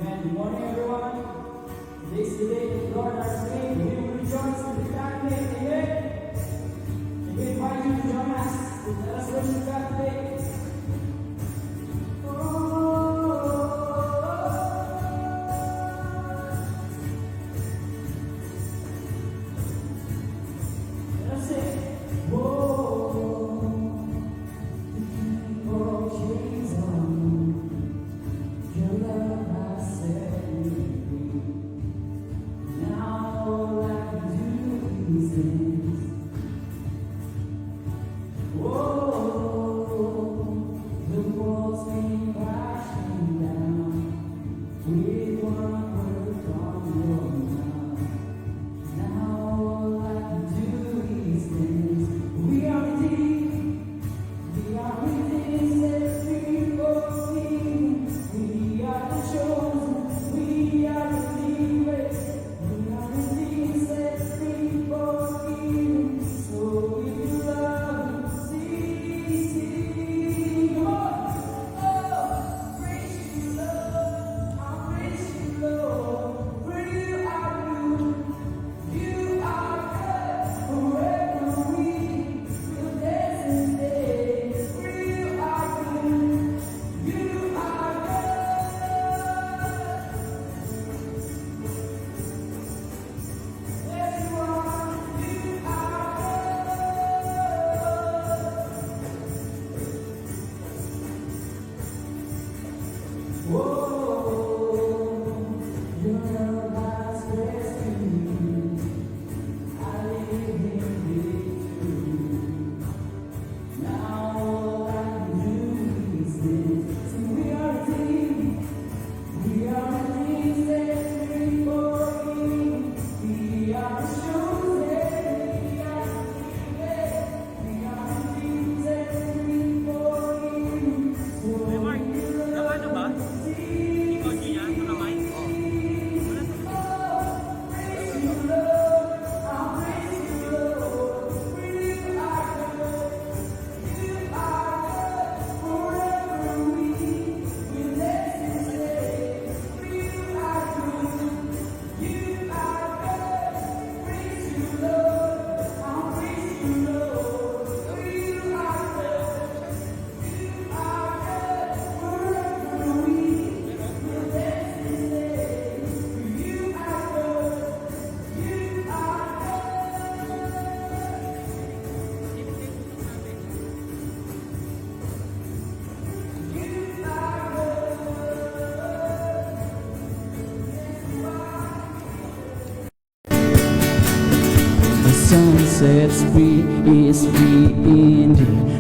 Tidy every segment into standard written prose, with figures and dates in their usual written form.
Amen. Good morning, everyone. This is the day that the Lord has made. We will rejoice and be glad in it. Amen. And we invite you to join us. Let us worship God today. Let us sing. Whoa, people chains on. Your love has set me free. Now all I can do is dance. Whoa, the walls came crashing down with one word from your mouth. Now all I can do is dance. We are redeemed. We are redeemed, set free for King. We are the chosen. We are believers. We are redeemed, set free for King. So if you love Him, sing. Come on. Oh, praise you, Lord. I praise you, Lord. For you are good. You are good. Forever we will dance and stay. For you are good. You are good. Yes, you are. You are good. Whoa, your love has rescued me. I live in victory. Now all I can do is dance. Sing, we are redeemed. We are redeemed, set free for King. We are the chosen. We are believers. We are redeemed, set free for King. So Hey Mark, tama na ba? Ikaw niya, ito naman. praise you, Lord. I'll praise you, Lord. For you are good. You are good. Forever we will dance and stay. For you are good. You are good. Praise you, Lord. I'll praise you, Lord. For you are good. You are good. Forever we will dance and stay. For you are good. You are The sun sets free is free indeed.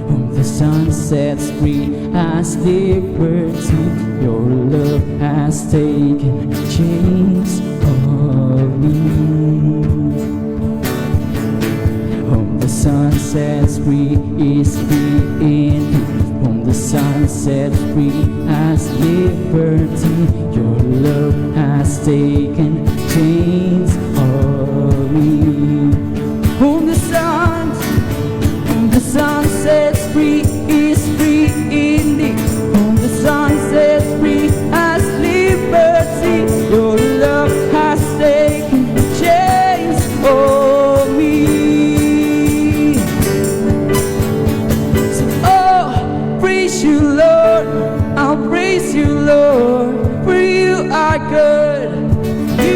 Whom the sun sets free has liberty. Your love has taken chains of me. Whom the sun sets free is free indeed. Whom the sun sets free has liberty. Your love has taken chains of me. Whom the sun sets free is free indeed. Whom the sun sets free has liberty. Your love has taken chains of me. So, oh, praise you, Lord. I'll praise you, Lord. For you are good. You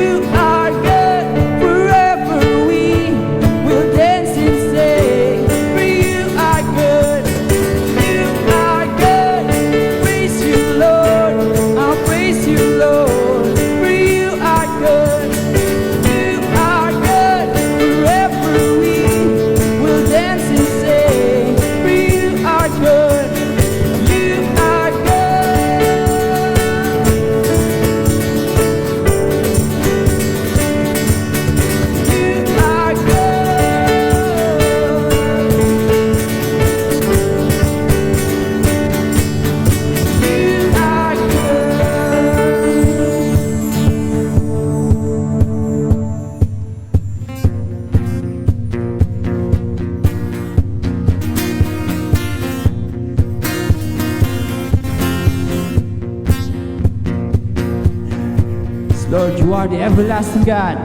Lord, you are the everlasting God.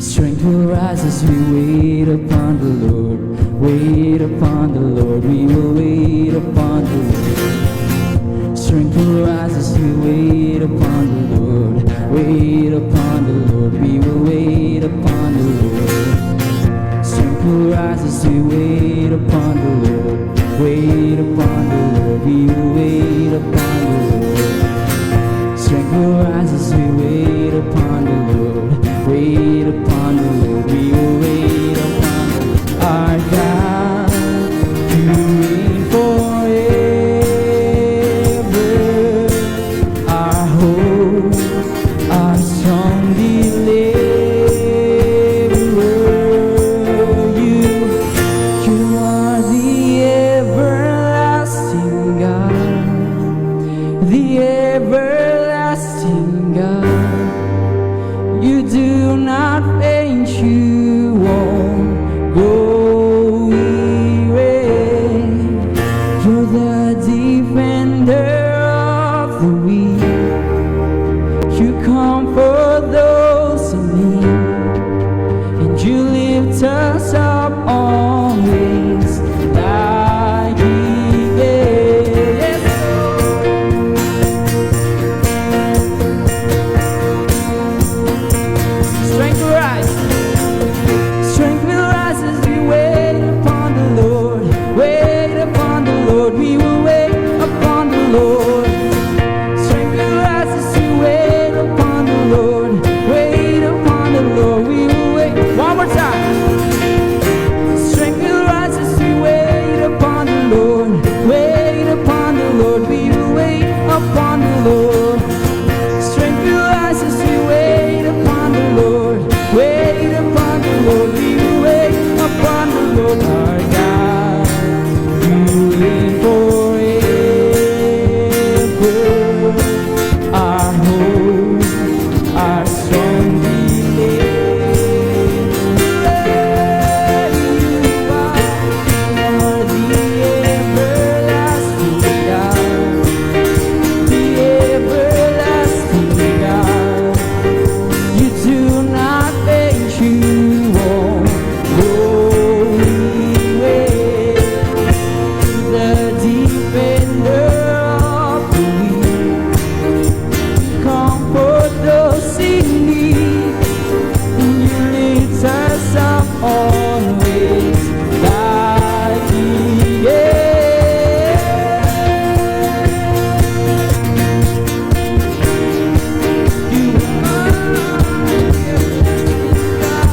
Strength will rise as we wait upon the Lord. Wait upon the Lord, we will wait upon the Lord. Strength will rise as we wait upon the Lord. Wait upon the Lord, we will wait upon the Lord. Strength will rise as we wait upon the Lord. Wait upon the Lord, we will wait upon the Lord. Strength will rise as we wait upon the Lord. Wait upon the Lord, we will wait upon the Lord. Our God, you reign forever. Our hope, our strong deliverer. You are the everlasting God, the everlasting God. You do not faint, you won't go weary. You're the defender of the weak. You comfort those in need, and you lift us up always like eagles. Strength will rise. Strength will rise as we wait upon the Lord. Wait upon the Lord. We will wait upon the Lord. Strength will rise as we wait upon the Lord. Wait upon the Lord. We will wait. One more time. Strength will rise as we wait upon the Lord. Wait upon the Lord. We will wait upon the Lord. Strength will rise as we wait upon the Lord. Wait upon the Lord. We will wait upon the Lord our God. You reign forever. Our hope, our strong deliverer. You are the everlasting God, the everlasting God. You do not faint, you won't go weary. The defender of the weak, comfort those in need, and you lift us up always like eagles. You are the everlasting God.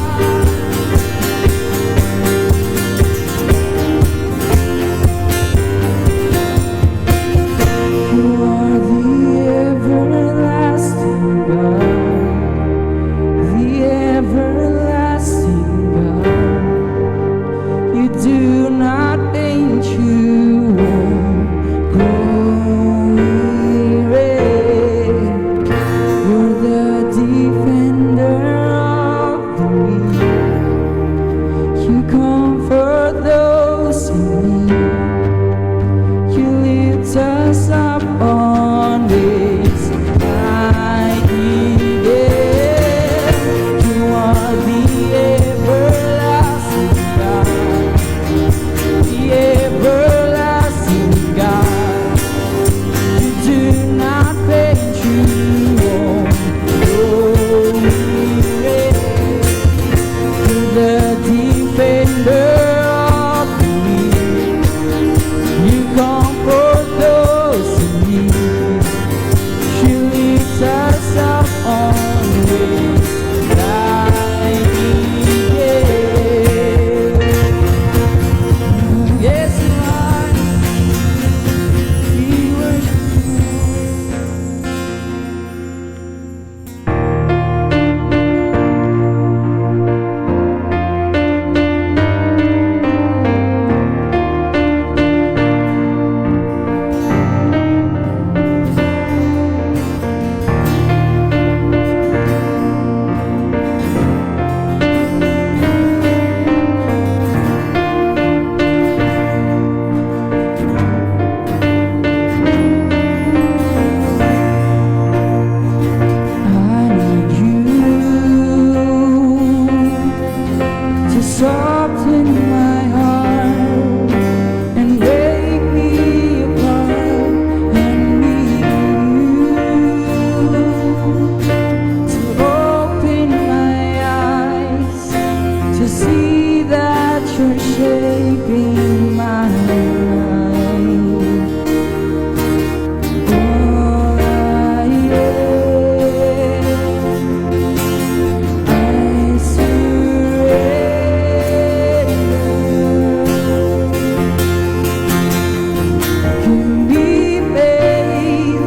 You are the everlasting God, the everlasting God. You do not faint, you won't grow weary. You're the defender of the weak. You comfort those in need. You lift us up always like eagles. You are the everlasting God, the everlasting shaping my life. Oh, I surrender. Give me faith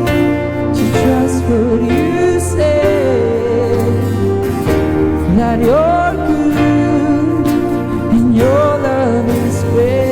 to trust what you say, that you're good and your love is great.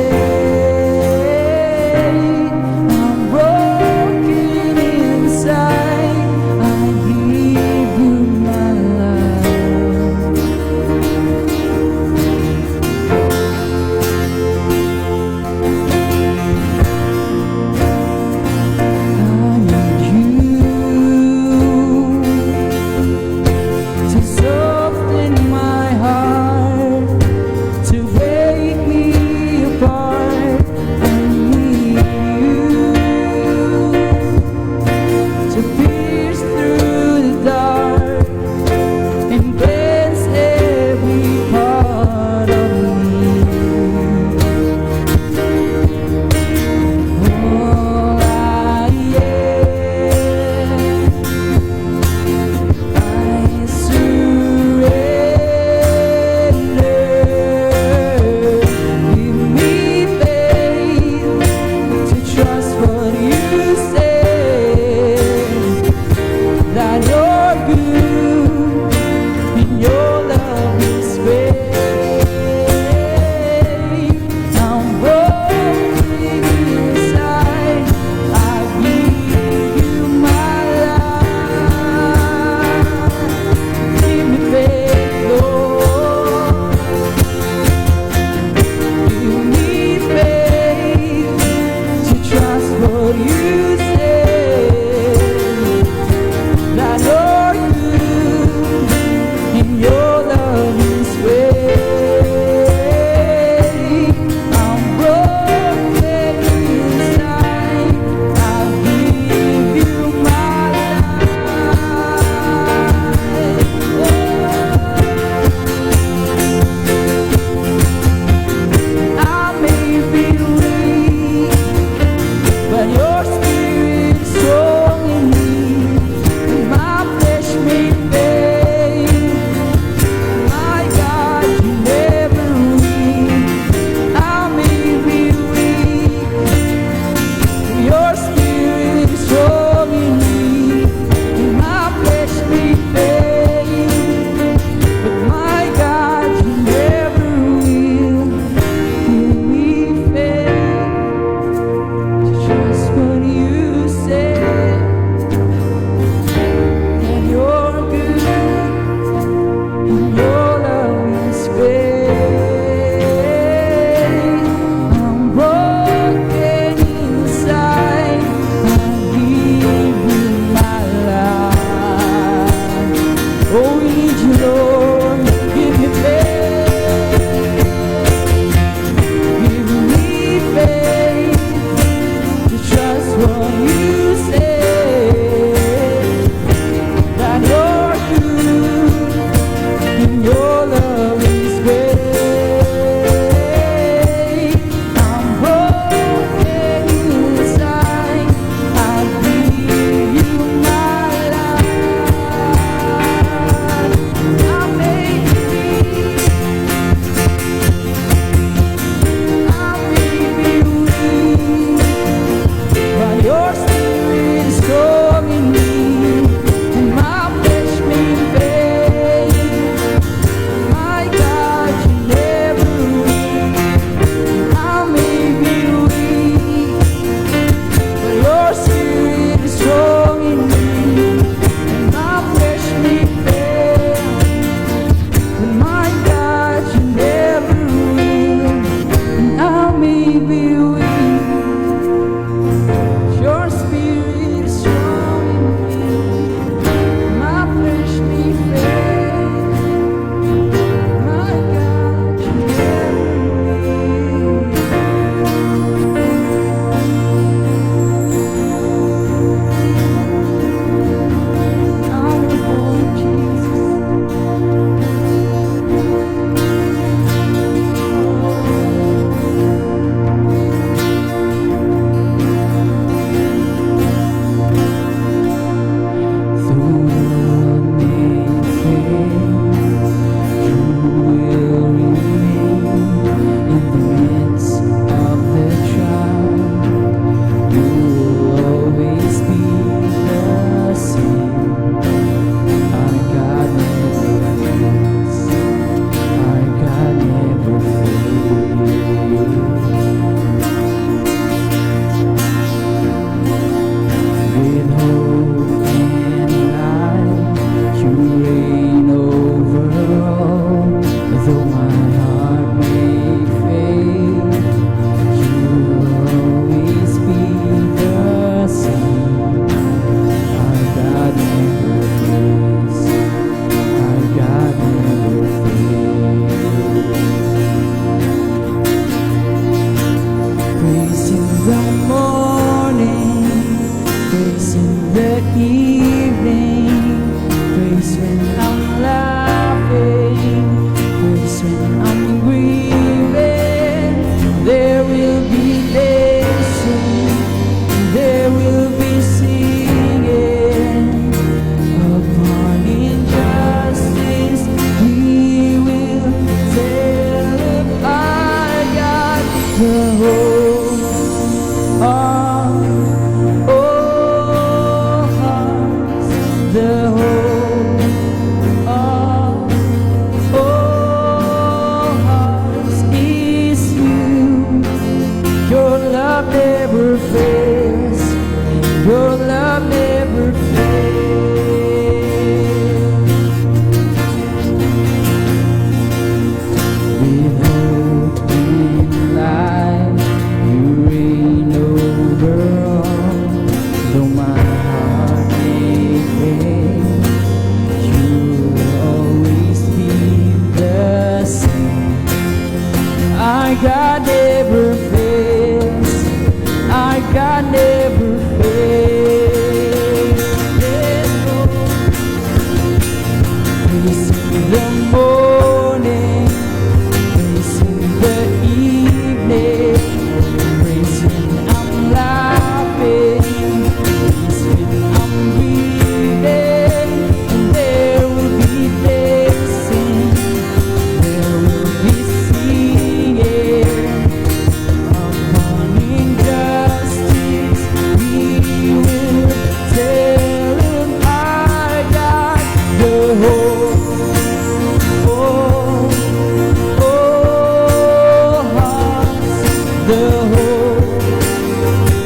the hope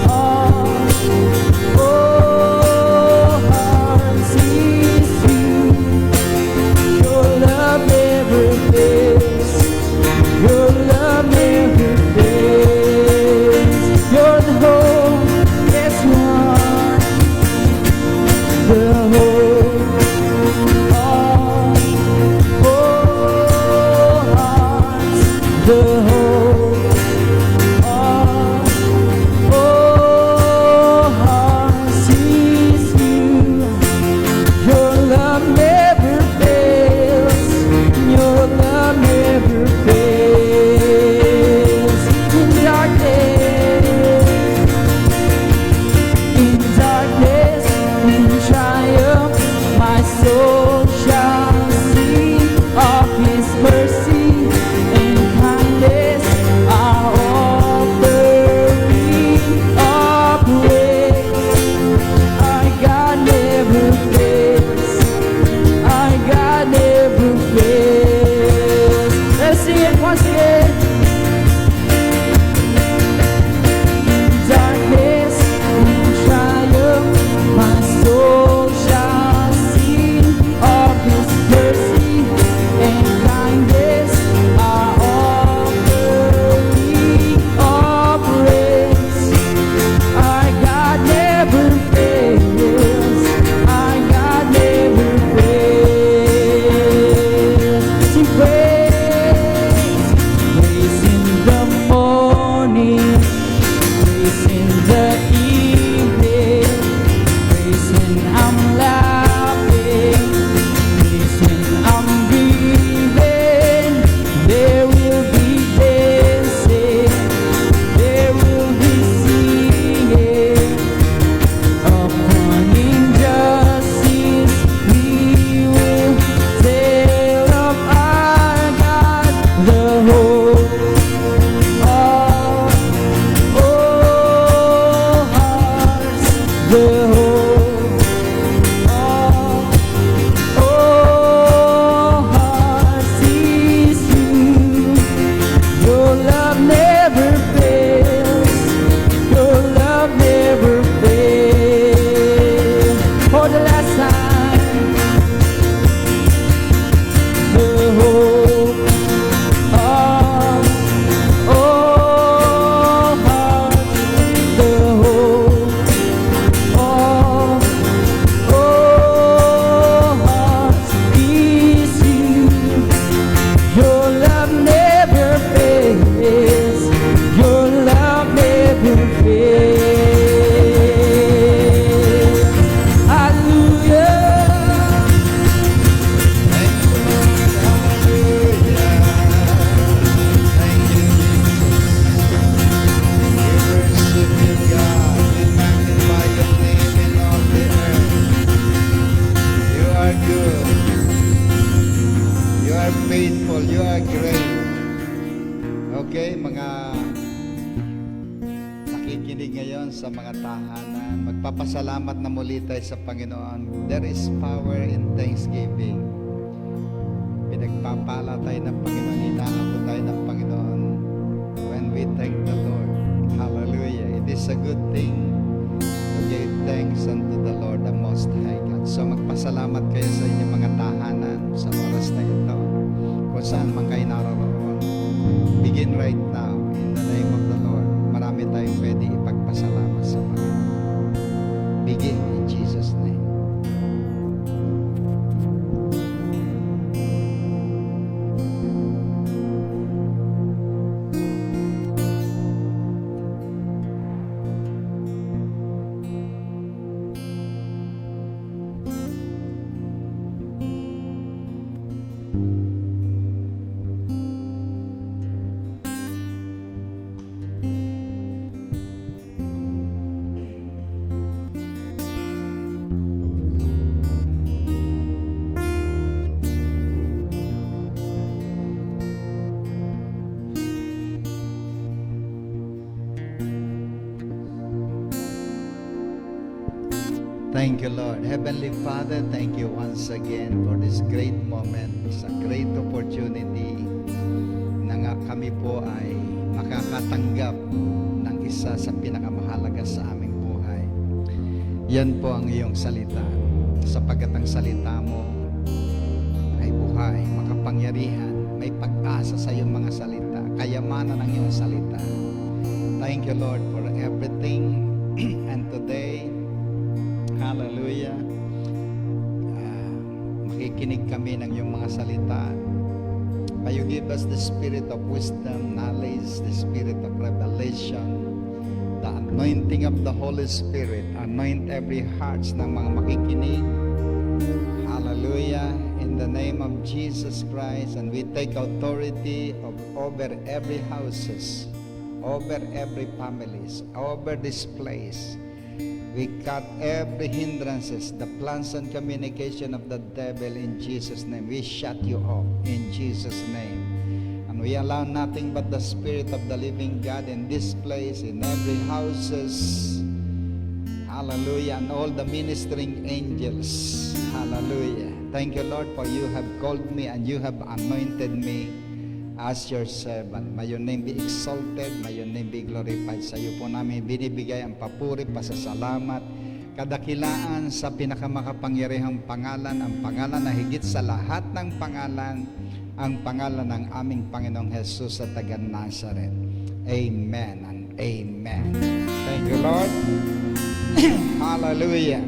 of all hearts is you. Your love never fails. Your love never fails. You're the hope, yes you are. The hope of all hearts. The hope of all hearts is you. Your love never fails. Your love never fails. In darkness, in triumph, my soul shall sing of His mercy and kindness. Are offering of praise. Our God never fails. Our God never fails. Let's sing it once again. In darkness, in triumph, my soul shall sing of His mercy and kindness. Are offering of praise. Our God never fails. Our God never fails. Sing praise, praise in the morning, praise in the evening, praise when I'm laughing, praise when I'm grieving. There will be dancing, there will be singing. Upon injustice we will tell of our God, the hope of all hearts, the hope of all hearts is you. Your love never fails. Your love never fails. For the last time, the hope of all hearts, the hope of all hearts is you. Your love never fails. Your love never fails. Hallelujah. Thank you, Jesus. We worship you, God. We magnify your name in all the earth. You are good. You are faithful. You are great. Okay, mga nakikinig ngayon sa mga tahanan, magpapasalamat na muli tayo sa Panginoon. There is power in thanksgiving. Pinagpapala tayo ng Panginoon, hinahamon tayo ng Panginoon when we thank the Lord. Hallelujah. It is a good thing to give thanks unto the Lord, the Most High God. So magpasalamat kayo sa inyong mga tahanan sa oras na ito, kung saan man kayo naroroon. Begin right now in the name of the Lord. Marami tayong pwede ipagpasalamat sa Panginoon. Begin in Jesus' name. Thank you, Lord. Heavenly Father, thank you once again for this great moment. It's a great opportunity na nga kami po ay makakatanggap ng isa sa pinakamahalaga sa aming buhay. Yan po ang iyong salita. Sapagkat ang salita mo ay buhay, makapangyarihan, may pag-asa sa iyong mga salita, kayamanan ng iyong salita. Thank you, Lord, for everything. And today, hallelujah, makikinig kami ng iyong mga salita. May you give us the spirit of wisdom, knowledge, the spirit of revelation, the anointing of the Holy Spirit. Anoint every hearts ng mga makikinig. Hallelujah. In the name of Jesus Christ, and we take authority over every houses, over every families, over this place. We cut every hindrances, the plans and communication of the devil in Jesus' name. We shut you off in Jesus' name. And we allow nothing but the Spirit of the living God in this place, in every houses. Hallelujah. And all the ministering angels. Hallelujah. Thank you, Lord, for you have called me and you have anointed me as your servant. May your name be exalted, may your name be glorified. Sa iyo po namin binibigay ang papuri, pasasalamat, kadakilaan sa pinakamakapangyarihang pangalan, ang pangalan na higit sa lahat ng pangalan, ang pangalan ng aming Panginoong Jesus sa taga Nazareth. Amen and amen. Thank you, Lord. Hallelujah.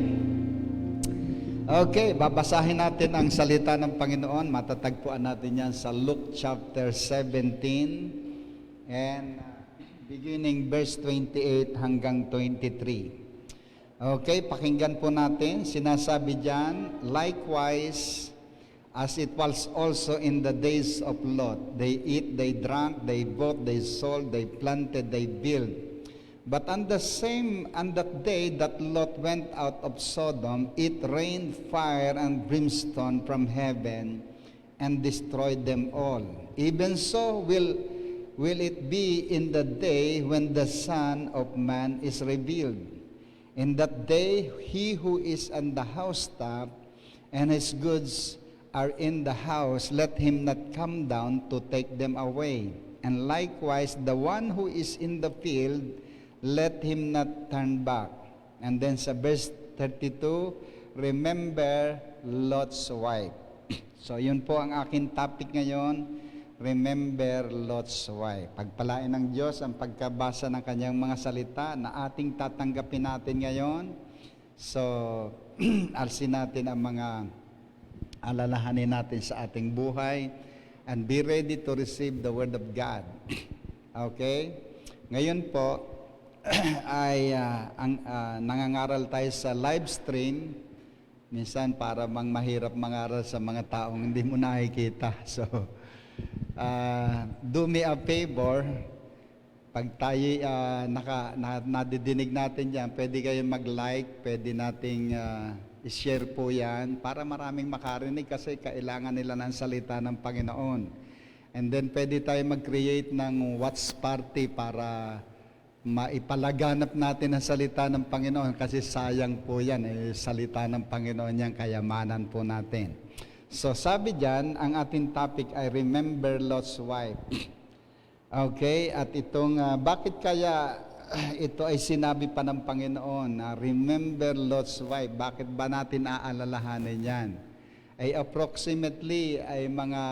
Okay, babasahin natin ang salita ng Panginoon. Matatagpuan natin yan sa Luke chapter 17 and beginning verse 28 hanggang 23. Okay, pakinggan po natin. Sinasabi diyan, likewise, as it was also in the days of Lot, they eat, they drank, they bought, they sold, they planted, they built. But on that day that Lot went out of Sodom, it rained fire and brimstone from heaven and destroyed them all. Even so will it be in the day when the Son of Man is revealed. In that day, he who is on the housetop and his goods are in the house, let him not come down to take them away. And likewise, the one who is in the field, let him not turn back. And then sa verse 32, remember Lot's wife. So yun po ang aking topic ngayon, remember Lot's wife. Pagpalain ng Diyos ang pagkabasa ng kanyang mga salita na ating tatanggapin natin ngayon. So, alsin natin ang mga alalahanin natin sa ating buhay and be ready to receive the Word of God. Okay? Ngayon po, ay nangangaral tayo sa live stream. Minsan para mahirap mangaral sa mga taong hindi mo nakikita. So, do me a favor. Pag tayo nadidinig natin yan, pwede kayo mag-like, pwede nating i-share po yan para maraming makarinig kasi kailangan nila ng salita ng Panginoon. And then pwede tayo mag-create ng watch party para maipalaganap natin ang salita ng Panginoon kasi sayang po yan, salita ng Panginoon yan, kayamanan po natin. So sabi dyan, ang ating topic ay remember Lot's wife. Okay, at itong, bakit kaya ito ay sinabi pa ng Panginoon, remember Lot's wife, bakit ba natin aalalahanin yan? Ay approximately ay mga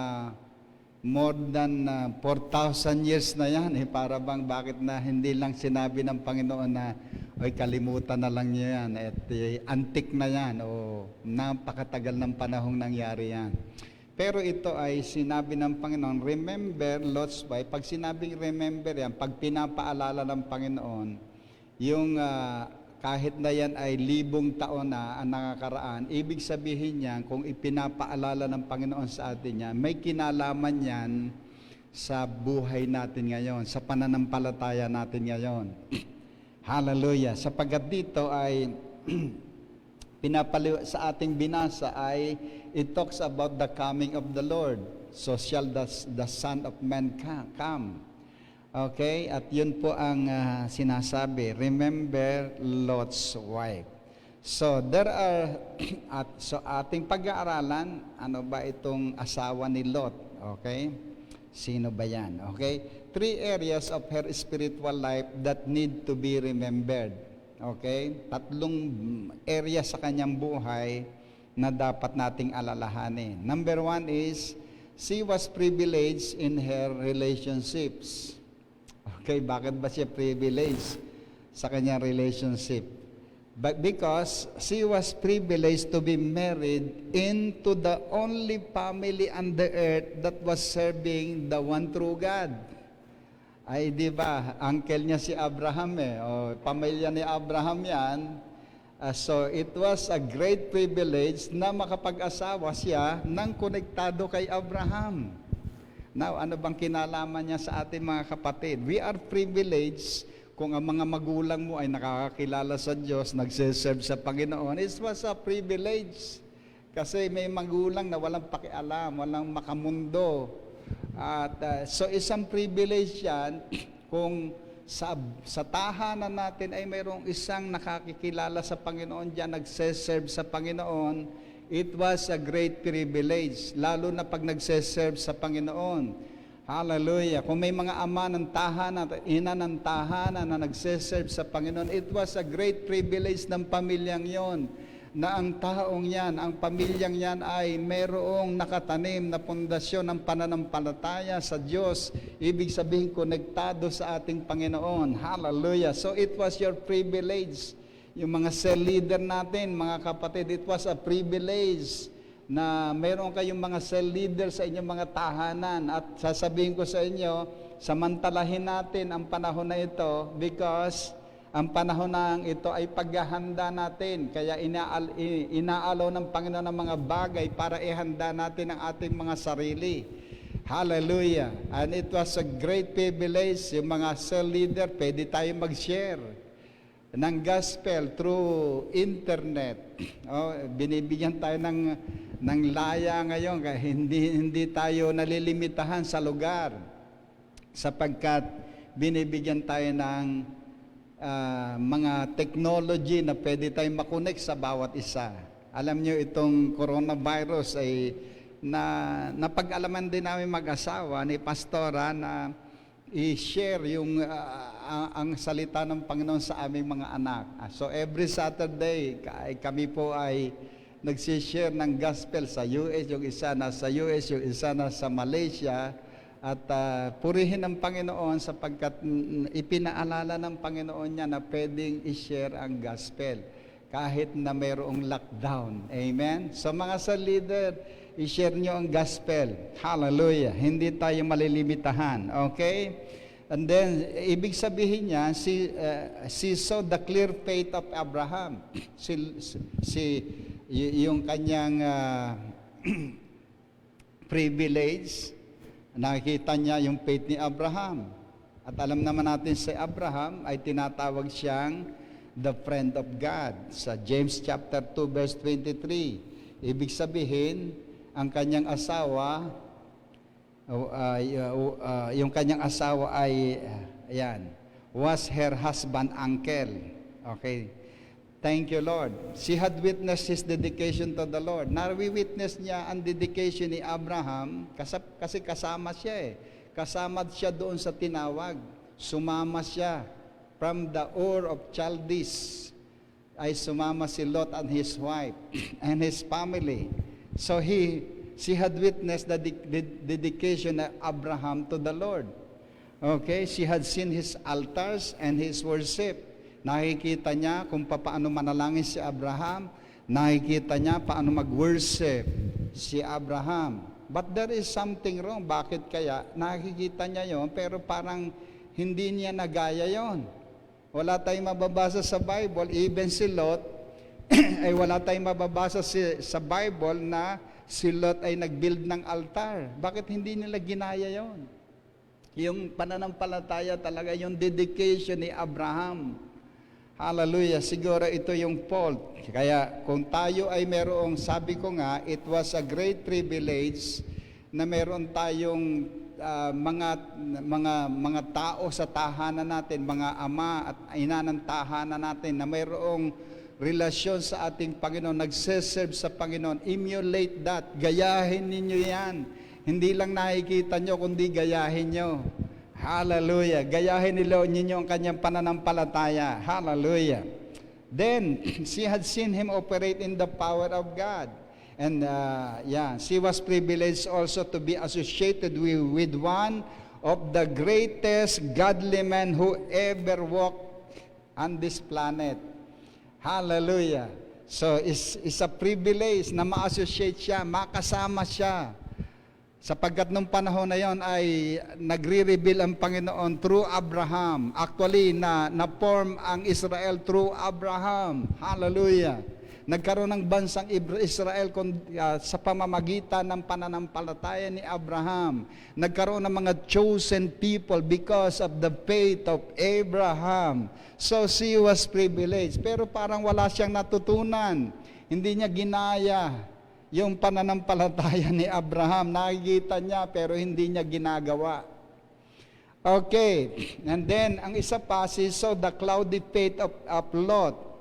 more than 4,000 years na yan. Para bang bakit na hindi lang sinabi ng Panginoon na ay kalimutan na lang niya yan at antik na yan o napakatagal ng panahong nangyari yan. Pero ito ay sinabi ng Panginoon, remember Lot's wife. Pag sinabing remember yan, pag pinapaalala ng Panginoon, yung kahit na yan ay 1,000 taon na ang nakakaraan, ibig sabihin niyan, kung ipinapaalala ng Panginoon sa atin yan, may kinalaman yan sa buhay natin ngayon, sa pananampalataya natin ngayon. Hallelujah! Sapagkat dito ay, sa ating binasa ay, it talks about the coming of the Lord. So shall the Son of Man come. Okay, at yun po ang sinasabi, remember Lot's wife. So there are, so ating pag-aaralan, ano ba itong asawa ni Lot? Okay, Sino ba yan? Okay? 3 areas of her spiritual life that need to be remembered. Okay? 3 area sa kanyang buhay na dapat nating alalahanin. Number 1 is, she was privileged in her relationships. Okay, bakit ba siya privileged sa kanyang relationship? But because she was privileged to be married into the only family on the earth that was serving the one true God. Ay, di ba? Uncle niya si Abraham o pamilya ni Abraham yan. So it was a great privilege na makapag-asawa siya ng konektado kay Abraham. Now, ano bang kinalaman niya sa ating mga kapatid? We are privileged kung ang mga magulang mo ay nakakakilala sa Diyos, nagsiserve sa Panginoon. It was a privilege. Kasi may magulang na walang pakialam, walang makamundo. At so isang privilege yan kung sa tahanan natin ay mayroong isang nakakikilala sa Panginoon diyan, nagse-serve sa Panginoon. It was a great privilege, lalo na pag nagse-serve sa Panginoon. Hallelujah. Kung may mga ama ng tahanan at ina ng tahanan na nagse-serve sa Panginoon, it was a great privilege ng pamilyang yon, na ang taong yan, ang pamilyang yan ay mayroong nakatanim na pundasyon ng pananampalataya sa Diyos. Ibig sabihin, konektado sa ating Panginoon. Hallelujah. So it was your privilege. Yung mga cell leader natin, mga kapatid, it was a privilege na mayroon kayong mga cell leader sa inyong mga tahanan. At sasabihin ko sa inyo, samantalahin natin ang panahon na ito because ang panahon na ito ay paghahanda natin. Kaya inaalaw ng Panginoon ng mga bagay para ihanda natin ang ating mga sarili. Hallelujah. And it was a great privilege. Yung mga cell leader, pwede tayo mag-share ng gospel through internet. Binibigyan tayo ng laya ngayon, kaya hindi tayo nalilimitahan sa lugar sapagkat binibigyan tayo ng mga technology na pwede tayong makonek sa bawat isa. Alam nyo, itong coronavirus ay napag-alaman din namin mag-asawa ni Pastora na i-share yung ang salita ng Panginoon sa aming mga anak. So every Saturday, kami po ay nagsishare ng gospel sa US, yung isa na sa US, yung isa na sa Malaysia. At purihin ng Panginoon sapagkat ipinaalala ng Panginoon niya na pwedeng i-share ang gospel kahit na mayroong lockdown. Amen? So mga sa leader, i-share nyo ang gospel. Hallelujah. Hindi tayo malilimitahan. Okay? And then, ibig sabihin niya, she saw the clear faith of Abraham. Yung kanyang privilege, nakikita niya yung faith ni Abraham. At alam naman natin si Abraham ay tinatawag siyang the friend of God. Sa James chapter 2 verse 23. Ibig sabihin, ang kanyang asawa, yung kanyang asawa ay, was her husband uncle. Okay. Thank you, Lord. She had witnessed his dedication to the Lord. Nari-witness niya ang dedication ni Abraham kasi kasama siya Kasama siya doon sa tinawag. Sumama siya from the Ur of Chaldees. Ay sumama si Lot and his wife and his family. So she had witnessed the dedication of Abraham to the Lord. Okay, she had seen his altars and his worship. Nakikita niya kung paano manalangin si Abraham. Nakikita niya paano mag-worship si Abraham. But there is something wrong. Bakit kaya? Nakikita niya yon pero parang hindi niya nagaya yon. Wala tayong mababasa sa Bible, even si Lot, ay wala tayong mababasa sa Bible na si Lot ay nag-build ng altar. Bakit hindi nila ginaya yon? Yung pananampalataya talaga, yung dedication ni Abraham. Hallelujah. Siguro ito yung fault. Kaya kung tayo ay merong, sabi ko nga, it was a great privilege na meron tayong mga tao sa tahanan natin, mga ama at ina ng tahanan natin na mayroong relasyon sa ating Panginoon, nagse-serve sa Panginoon. Emulate that. Gayahin ninyo yan. Hindi lang nakikita nyo, kundi gayahin nyo. Hallelujah. Gayahin ninyo ang kanyang pananampalataya. Hallelujah. Then, she had seen him operate in the power of God. And she was privileged also to be associated with one of the greatest godly men who ever walked on this planet. Hallelujah. So, it's a privilege na ma-associate siya, makasama siya. Sapagkat nung panahon na yon ay nagre-reveal ang Panginoon through Abraham. Actually, na-form ang Israel through Abraham. Hallelujah. Nagkaroon ng bansang Israel sa pamamagitan ng pananampalataya ni Abraham. Nagkaroon ng mga chosen people because of the faith of Abraham. So she was privileged. Pero parang wala siyang natutunan. Hindi niya ginaya yung pananampalataya ni Abraham. Nakikita niya pero hindi niya ginagawa. Okay. And then, ang isa pa, she saw the cloudy faith of Lot.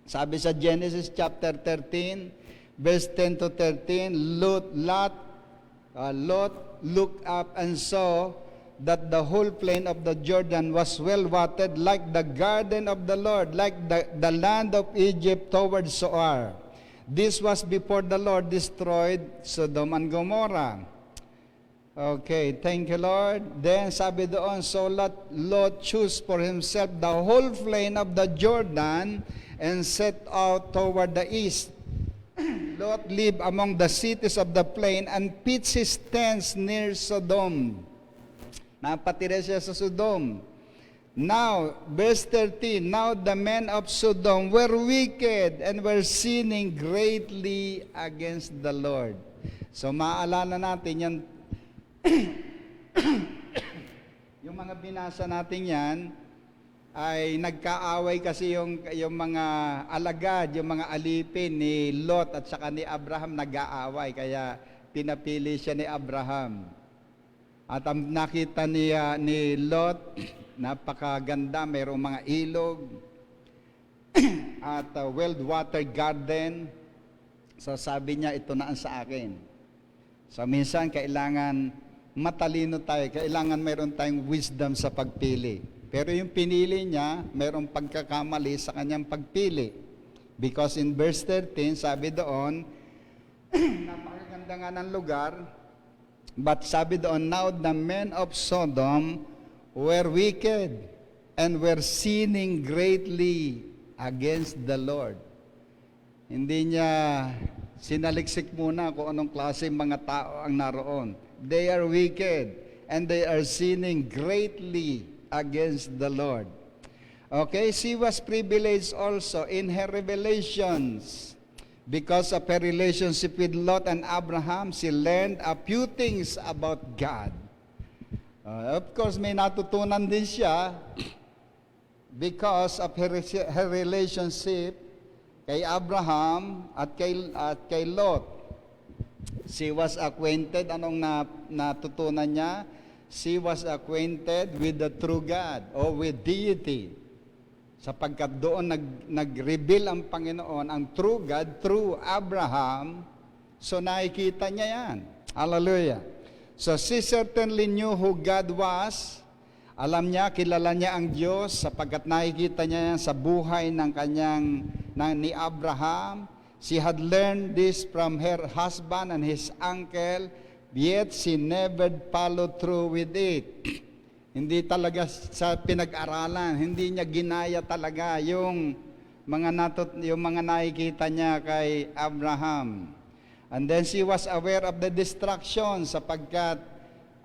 Sabi sa Genesis chapter 13, verse 10 to 13, Lot looked up and saw that the whole plain of the Jordan was well watered like the garden of the Lord, like the land of Egypt toward Zoar. This was before the Lord destroyed Sodom and Gomorrah. Okay, thank you, Lord. Then sabi doon, so Lot chose for himself the whole plain of the Jordan and set out toward the east. Lot lived among the cities of the plain and pitched his tents near Sodom. Napatira siya sa Sodom. Now, verse 13, now the men of Sodom were wicked and were sinning greatly against the Lord. So maalala natin yan, yung mga binasa natin yan, ay nagkaaway kasi yung mga alagad, yung mga alipin ni Lot at saka ni Abraham nag-aaway, kaya pinapili siya ni Abraham. At ang nakita ni Lot, napakaganda, mayroong mga ilog at well-watered garden. So sabi niya, ito na ang sa akin. So minsan kailangan matalino tayo, kailangan mayroon tayong wisdom sa pagpili. Pero yung pinili niya, mayroong pagkakamali sa kanyang pagpili. Because in verse 13, sabi doon, napakaganda nga ng lugar, but sabi doon, now the men of Sodom were wicked and were sinning greatly against the Lord. Hindi niya sinaliksik muna kung anong klase mga tao ang naroon. They are wicked and they are sinning greatly against the Lord. Okay, she was privileged also in her revelations. Because of her relationship with Lot and Abraham, she learned a few things about God. Of course, may natutunan din siya because of her relationship kay Abraham at kay Lot. She was acquainted, anong natutunan niya? She was acquainted with the true God or with deity. Sapagkat doon nag-reveal ang Panginoon, ang true God, through Abraham. So nakikita niya yan. Hallelujah. So she certainly knew who God was. Alam niya, kilala niya ang Diyos sapagkat nakikita niya yan sa buhay ni Abraham. She had learned this from her husband and his uncle, yet she never followed through with it. Hindi talaga sa pinag-aralan, hindi niya ginaya talaga yung mga nakikita niya kay Abraham. And then she was aware of the distraction sapagkat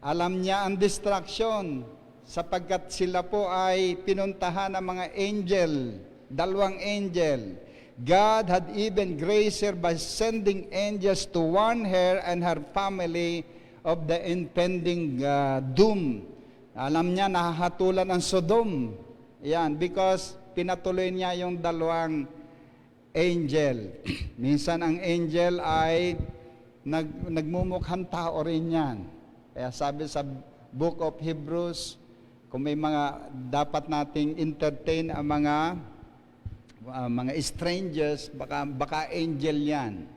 alam niya ang distraction sapagkat sila po ay pinuntahan ng mga angel, dalawang angel. God had even graced her by sending angels to warn her and her family of the impending doom. Alam niya, nahahatulan ang Sodom. Yan, because pinatuloy niya yung dalawang angel. Minsan ang angel ay nagmumukhang tao rin yan. Kaya sabi sa Book of Hebrews, kung may mga dapat nating entertain ang mga strangers, baka angel yan.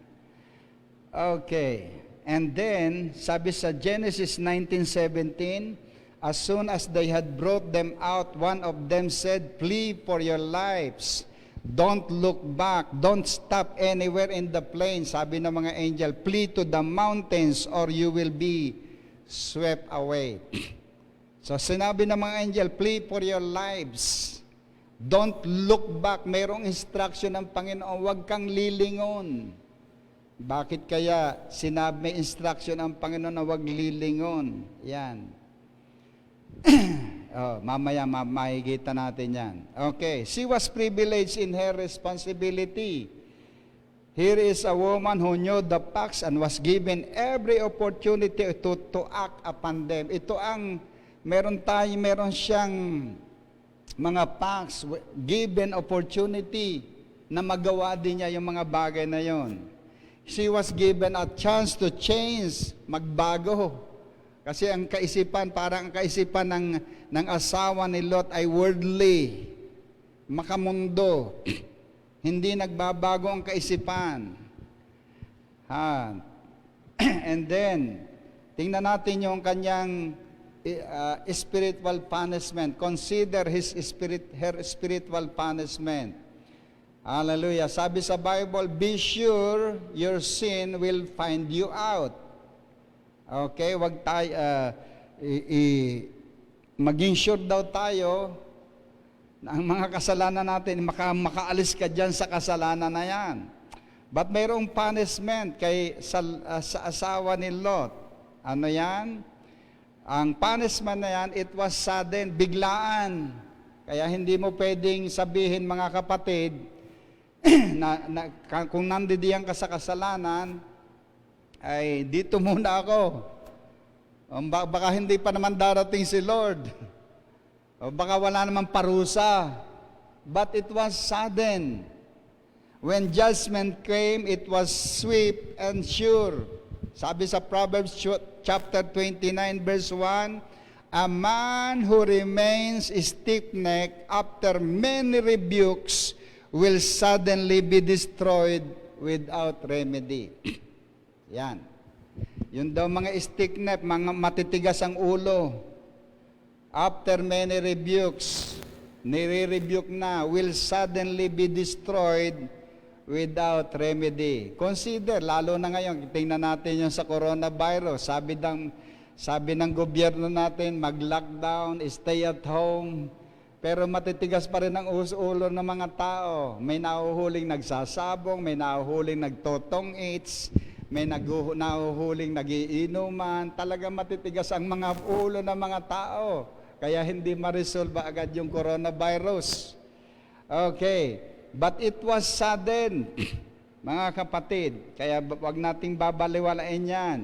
Okay. And then, sabi sa Genesis 19:17, as soon as they had brought them out, one of them said, "Flee for your lives. Don't look back. Don't stop anywhere in the plain." Sabi ng mga angel, "Flee to the mountains or you will be swept away." So sinabi ng mga angel, "Flee for your lives. Don't look back." Mayroong instruction ng Panginoon, huwag kang lilingon. Bakit kaya sinabi, may instruction ang Panginoon na huwag lilingon? Yan. Mamaya makikita natin yan. Okay, she was privileged in her responsibility. Here is a woman who knew the facts and was given every opportunity to act upon them. Ito ang meron siyang mga facts, given opportunity na magawa din niya yung mga bagay na yon. She was given a chance to change, magbago. Kasi ang kaisipan, parang ang kaisipan ng asawa ni Lot ay worldly, makamundo. Hindi nagbabago ang kaisipan. And then, tingnan natin yung kanyang spiritual punishment. Consider her spiritual punishment. Hallelujah. Sabi sa Bible, "Be sure your sin will find you out." Okay, wag tayo maging sure daw tayo na ang mga kasalanan natin, makaalis ka diyan sa kasalanan na yan. But mayroong punishment sa asawa ni Lot. Ano yan? Ang punishment na yan, it was sudden, biglaan. Kaya hindi mo pwedeng sabihin, mga kapatid, kung nandidiyan ka sa kasalanan, ay dito muna ako. Baka hindi pa naman darating si Lord. O baka wala naman parusa. But it was sudden. When judgment came, it was swift and sure. Sabi sa Proverbs chapter 29 verse 1, "A man who remains stiff-necked after many rebukes will suddenly be destroyed without remedy." Yan. Yun daw mga stiff-necked, mga matitigas ang ulo. After many rebukes, nire-rebuke na, will suddenly be destroyed without remedy. Consider, lalo na ngayon, tingnan natin yung sa coronavirus. Sabi ng gobyerno natin, mag-lockdown, stay at home. Pero matitigas pa rin ang ulo ng mga tao. May nahuhuling nagsasabong, may nahuhuling nagtotong-its, may nahuhuling nagiinuman. Talagang matitigas ang mga ulo ng mga tao. Kaya hindi ma-resolve agad yung coronavirus. Okay. But it was sudden, mga kapatid. Kaya wag nating babaliwalain yan.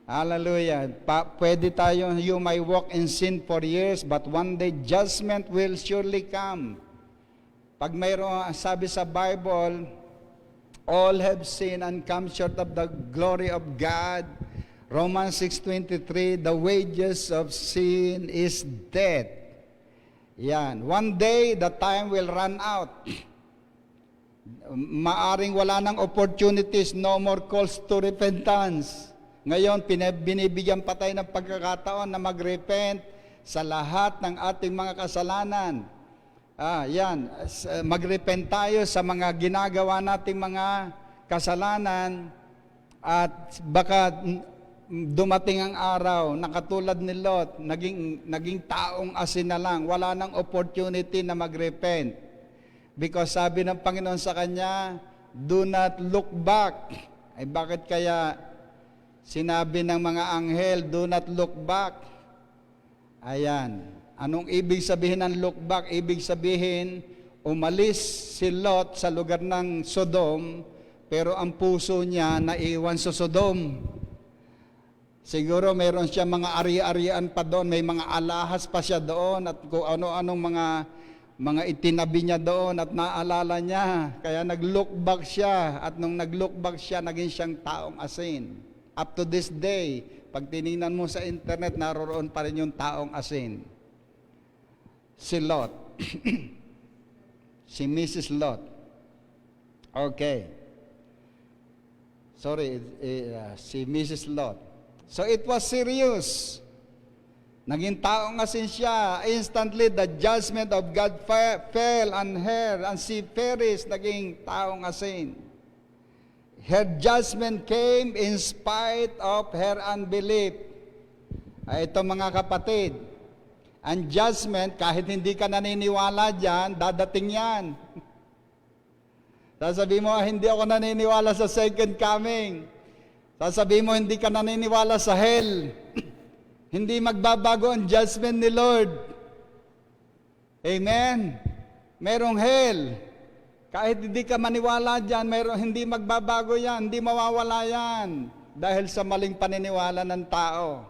Hallelujah. Pwede tayo, you may walk in sin for years, but one day judgment will surely come. Pag mayroon, sabi sa Bible, all have sinned and come short of the glory of God. Romans 6:23, the wages of sin is death. Yan. One day, the time will run out. Maaring wala ng opportunities, no more calls to repentance. Ngayon, binibigyan pa tayo ng pagkakataon na mag-repent sa lahat ng ating mga kasalanan. Yan, mag-repent tayo sa mga ginagawa nating mga kasalanan at baka dumating ang araw na katulad ni Lot, naging taong asin na lang, wala nang opportunity na mag-repent. Because sabi ng Panginoon sa kanya, do not look back. Ay bakit kaya sinabi ng mga anghel, do not look back? Ayan. Anong ibig sabihin ng look back? Ibig sabihin, umalis si Lot sa lugar ng Sodom, pero ang puso niya naiwan sa Sodom. Siguro mayroon siya mga ari-arian pa doon, may mga alahas pa siya doon, at kung ano-anong mga itinabi niya doon at naalala niya. Kaya nag-look back siya, at nung nag-look back siya, naging siyang taong asin. Up to this day, pag tinignan mo sa internet, naroon pa rin yung taong asin. Si Lot. Si Mrs. Lot. Okay. si Mrs. Lot. So it was serious. Naging taong asin siya. Instantly, the judgment of God fell on her, and si Peris naging taong asin. Her judgment came in spite of her unbelief. Ito mga kapatid, ang judgment, kahit hindi ka naniniwala dyan, dadating yan. Sasabihin mo, hindi ako naniniwala sa second coming. Sasabihin mo, hindi ka naniniwala sa hell. Hindi magbabago ang judgment ni Lord. Amen? Merong hell. Kahit hindi ka maniwala dyan, hindi magbabago yan, hindi mawawala yan. Dahil sa maling paniniwala ng tao.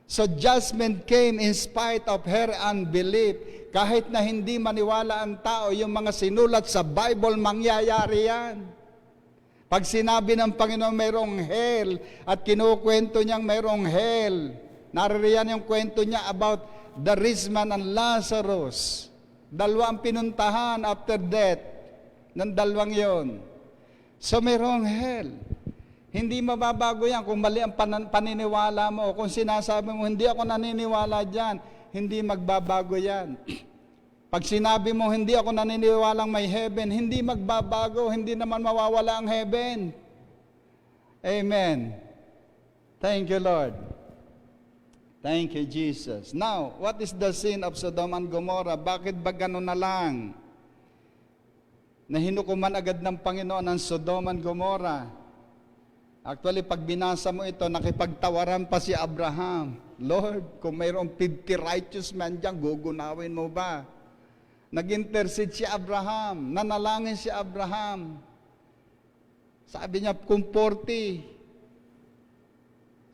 So judgment came in spite of her unbelief. Kahit na hindi maniwala ang tao, yung mga sinulat sa Bible, mangyayari yan. Pag sinabi ng Panginoon mayroong hell, at kinukwento niyang mayroong hell, naririyan yung kwento niya about the rich man and Lazarus. Dalawa ang pinuntahan after death ng dalawang yon. So mayroong hell. Hindi mababago yan kung mali ang paniniwala mo. Kung sinasabi mo, hindi ako naniniwala dyan, hindi magbabago yan. Pag sinabi mo, hindi ako naniniwalang may heaven, hindi magbabago, hindi naman mawawala ang heaven. Amen. Thank you, Lord. Thank you, Jesus. Now, what is the sin of Sodom and Gomorrah? Bakit ba gano'n na lang? Na hinukuman agad ng Panginoon ang Sodom and Gomorrah. Actually, pag binasa mo ito, nakipagtawaran pa si Abraham. Lord, kung mayroong 50 righteous men dyan, gugunawin mo ba? Nag-intercede si Abraham, nanalangin si Abraham. Sabi niya, kung 40.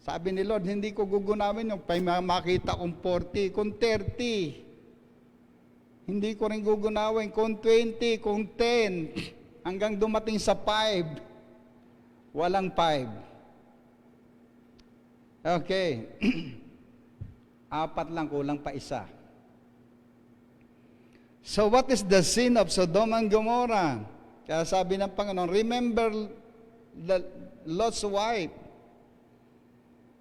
Sabi ni Lord, hindi ko gugunawin yung makita kong 40, kung 30. Hindi ko rin gugunawin kung 20, kung 10, hanggang dumating sa 5. Walang 5. Okay. 4 lang, kulang pa isa. So what is the sin of Sodom and Gomorrah? Kaya sabi ng Panginoon, remember Lot's wife.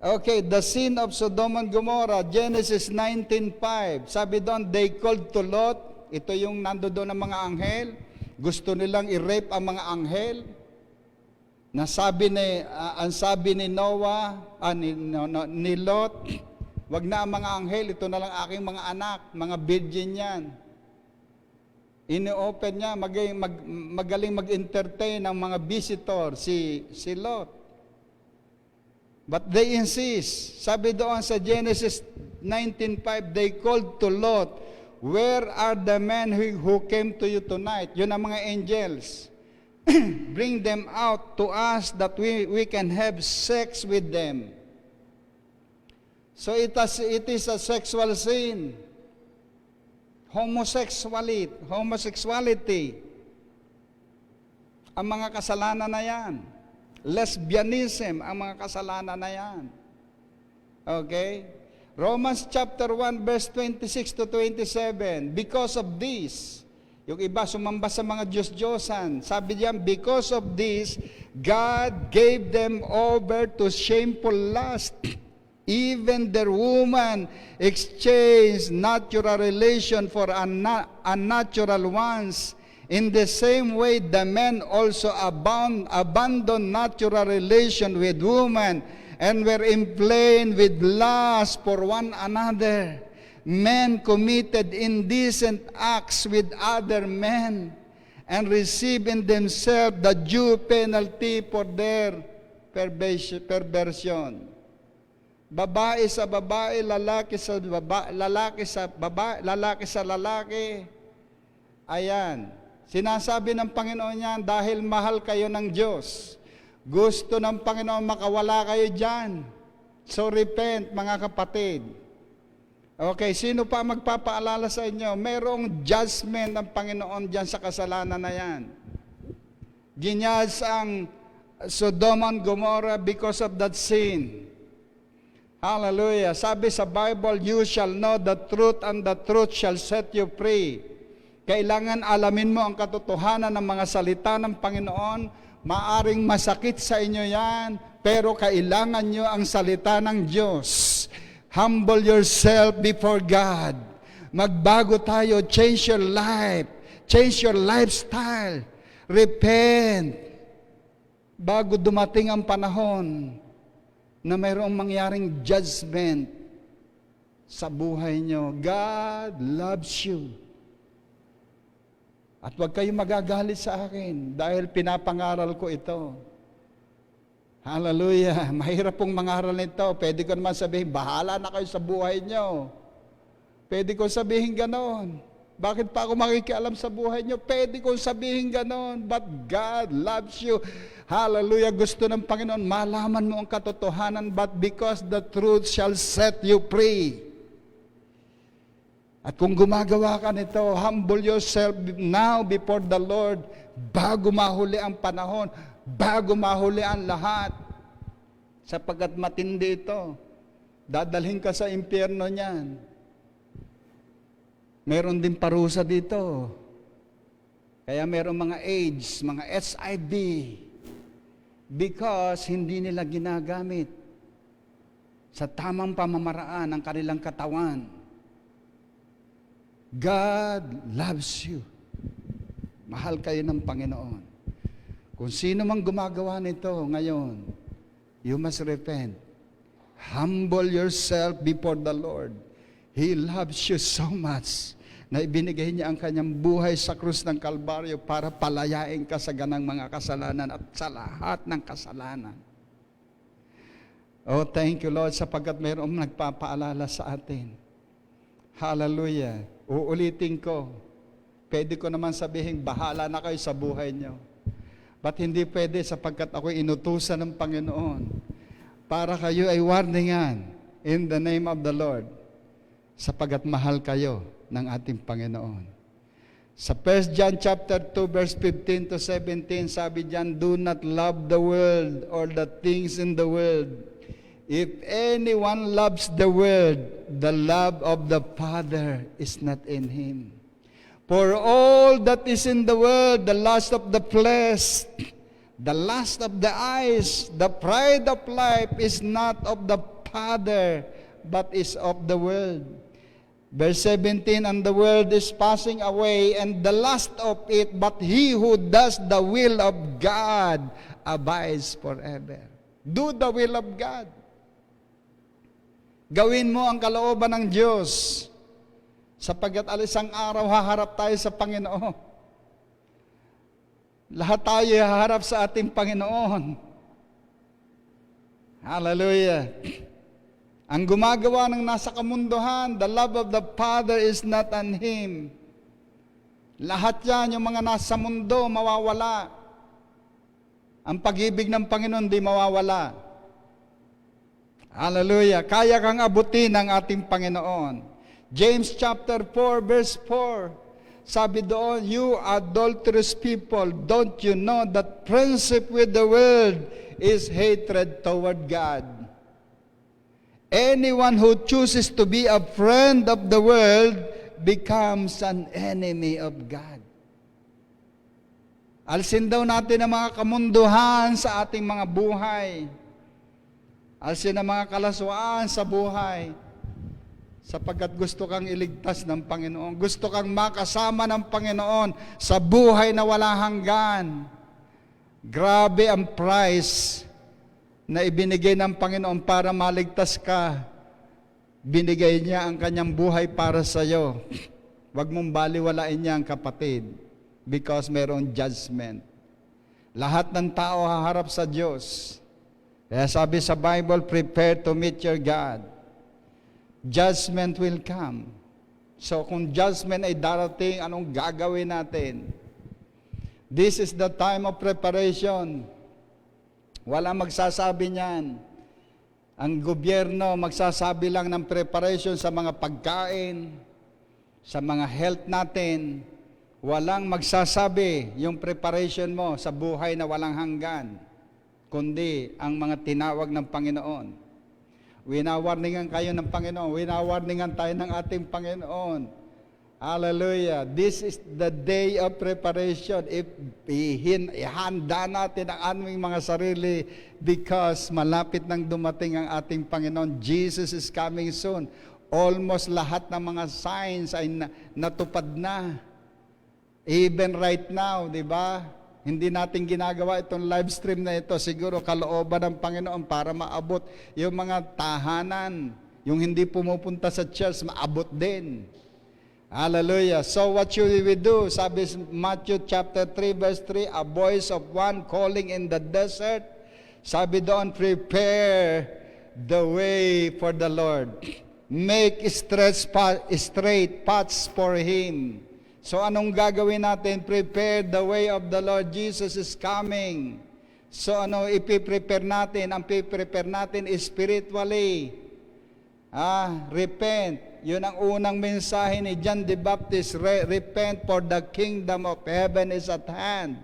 Okay, the sin of Sodom and Gomorrah, Genesis 19:5. Sabi doon, they called to Lot. Ito yung nandoon ng mga anghel. Gusto nilang i-rape ang mga anghel. Ang sabi ni Noah, ni Lot, wag na ang mga anghel, ito na lang aking mga anak, mga virgin yan. Ini-open niya, magaling mag-entertain ng mga visitor, si Lot. But they insist. Sabi doon sa Genesis 19:5, they called to Lot, where are the men who came to you tonight? Yun ang mga angels. Bring them out to us that we can have sex with them. So it is a sexual sin. Homosexuality. Ang mga kasalanan na yan. Lesbianism, ang mga kasalanan na yan. Okay? Romans chapter 1 verse 26 to 27. Because of this, yung iba sumamba sa mga Diyos-Diyosan. Sabi diyan, because of this, God gave them over to shameful lust. Even their woman exchanged natural relation for unnatural ones. In the same way, the men also abandoned natural relation with women and were inflamed with lust for one another. Men committed indecent acts with other men and received in themselves the due penalty for their perversion. Babae sa babae, lalaki sa lalaki. Ayan. Sinasabi ng Panginoon yan, dahil mahal kayo ng Diyos. Gusto ng Panginoon makawala kayo dyan. So repent, mga kapatid. Okay, sino pa magpapaalala sa inyo? Merong judgment ng Panginoon dyan sa kasalanan na yan. Ginyas ang Sodom and Gomorrah because of that sin. Hallelujah. Sabi sa Bible, you shall know the truth and the truth shall set you free. Kailangan alamin mo ang katotohanan ng mga salita ng Panginoon. Maaring masakit sa inyo yan, pero kailangan nyo ang salita ng Diyos. Humble yourself before God. Magbago tayo, change your life, change your lifestyle, repent. Bago dumating ang panahon na mayroong mangyaring judgment sa buhay nyo. God loves you. At huwag kayong magagalit sa akin dahil pinapangaral ko ito. Hallelujah. Mahirap pong mangaral nito. Pwede ko naman sabihin, bahala na kayo sa buhay nyo. Pwede ko sabihin ganon. Bakit pa ako makikialam sa buhay nyo? Pwede ko sabihin ganon. But God loves you. Hallelujah. Gusto ng Panginoon, malaman mo ang katotohanan, but because the truth shall set you free. At kung gumagawa ka nito, humble yourself now before the Lord bago mahuli ang panahon, bago mahuli ang lahat. Sapagkat matindi ito. Dadalhin ka sa impyerno niyan. Meron din parusa dito. Kaya meron mga AIDS, mga SIV, because hindi nila ginagamit sa tamang pamamaraan ang kanilang katawan. God loves you. Mahal kayo ng Panginoon. Kung sino mang gumagawa nito ngayon, you must repent. Humble yourself before the Lord. He loves you so much na ibinigay niya ang kanyang buhay sa krus ng Kalbaryo para palayain ka sa ganang mga kasalanan at sa lahat ng kasalanan. Oh, thank you Lord sapagkat mayroong nagpapaalala sa atin. Hallelujah. Uulitin ko. Pwede ko naman sabihin, bahala na kayo sa buhay nyo. But hindi pwede sapagkat ako'y inutusan ng Panginoon para kayo ay warningan in the name of the Lord sapagkat mahal kayo ng ating Panginoon. Sa 1 John chapter 2 verse 15 to 17, sabi diyan, do not love the world or the things in the world. If anyone loves the world, the love of the Father is not in him. For all that is in the world, the lust of the flesh, the lust of the eyes, the pride of life is not of the Father, but is of the world. Verse 17, and the world is passing away, and the lust of it, but he who does the will of God abides forever. Do the will of God. Gawin mo ang kalooban ng Diyos, sapagkat alisang araw haharap tayo sa Panginoon. Lahat tayo haharap sa ating Panginoon. Hallelujah. Ang gumagawa ng nasa kamunduhan, the love of the Father is not on him. Lahat yan, yung mga nasa mundo, mawawala. Ang pag-ibig ng Panginoon di mawawala. Hallelujah. Kaya kang abutin ng ating Panginoon. James chapter 4 verse 4. Sabi doon, you adulterous people, don't you know that friendship with the world is hatred toward God? Anyone who chooses to be a friend of the world becomes an enemy of God. Alisin daw natin ang mga kamunduhan sa ating mga buhay. Alisin ang mga kalaswaan sa buhay. Sapagkat gusto kang iligtas ng Panginoon. Gusto kang makasama ng Panginoon sa buhay na walang hanggan. Grabe ang price na ibinigay ng Panginoon para maligtas ka. Binigay niya ang kanyang buhay para sa iyo. Huwag mong baliwalain niya ang kapatid, because mayroong judgment. Lahat ng tao haharap sa Diyos. Kaya sabi sa Bible, prepare to meet your God. Judgment will come. So kung judgment ay darating, anong gagawin natin? This is the time of preparation. Wala magsasabi niyan. Ang gobyerno magsasabi lang ng preparation sa mga pagkain, sa mga health natin. Walang magsasabi yung preparation mo sa buhay na walang hanggan, kundi ang mga tinawag ng Panginoon. Winawarningan kayo ng Panginoon. Winawarningan tayo ng ating Panginoon. Hallelujah. This is the day of preparation. Ihanda natin ang aming mga sarili because malapit nang dumating ang ating Panginoon. Jesus is coming soon. Almost lahat ng mga signs ay natupad na. Even right now, di ba? Hindi natin ginagawa itong live stream na ito. Siguro kalooban ng Panginoon para maabot yung mga tahanan. Yung hindi pumupunta sa church, maabot din. Hallelujah. So what should we do? Sabi Matthew chapter 3 verse 3, a voice of one calling in the desert. Sabi doon, prepare the way for the Lord. Make straight paths for Him. So anong gagawin natin? Prepare the way of the Lord. Jesus is coming. So ano ipiprepare natin? Ang piprepare natin is spiritually. Repent. Yun ang unang mensahe ni John the Baptist. Repent for the kingdom of heaven is at hand.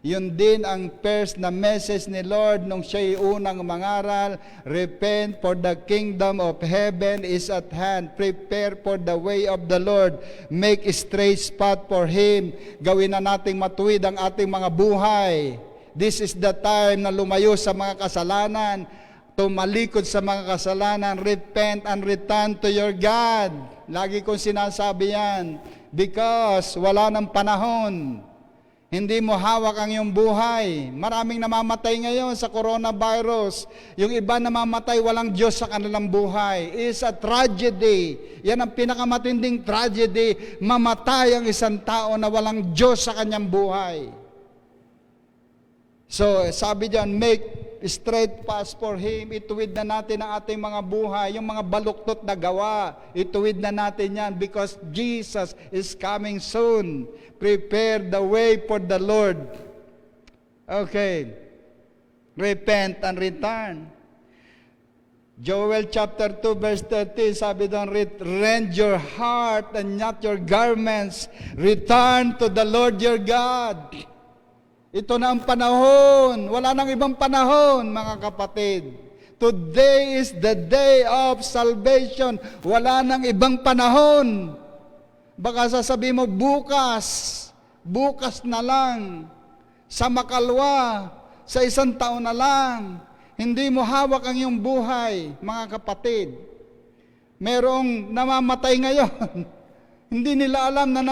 Yun din ang first na message ni Lord nung siya'y unang mangaral. Repent for the kingdom of heaven is at hand. Prepare for the way of the Lord. Make a straight path for Him. Gawin na nating matuwid ang ating mga buhay. This is the time na lumayo sa mga kasalanan. Tumalikod sa mga kasalanan, repent and return to your God. Lagi kong sinasabi yan, because wala ng panahon. Hindi mo hawak ang iyong buhay. Maraming namamatay ngayon sa coronavirus. Yung iba namamatay, walang Diyos sa kanilang buhay. It's a tragedy. Yan ang pinakamatinding tragedy. Mamatay ang isang tao na walang Diyos sa kanyang buhay. So, sabi diyan, make straight paths for Him. Ituwid na natin ang ating mga buhay. Yung mga baluktot na gawa, ituwid na natin yan because Jesus is coming soon. Prepare the way for the Lord. Okay. Repent and return. Joel chapter 2 verse 13, sabi doon, rend your heart and not your garments. Return to the Lord your God. Ito na ang panahon. Wala nang ibang panahon, mga kapatid. Today is the day of salvation. Wala nang ibang panahon. Baka sasabihin mo, bukas na lang, sa makalwa, sa isang taon na lang. Hindi mo hawak ang iyong buhay, mga kapatid. Merong namamatay ngayon. Hindi nila alam na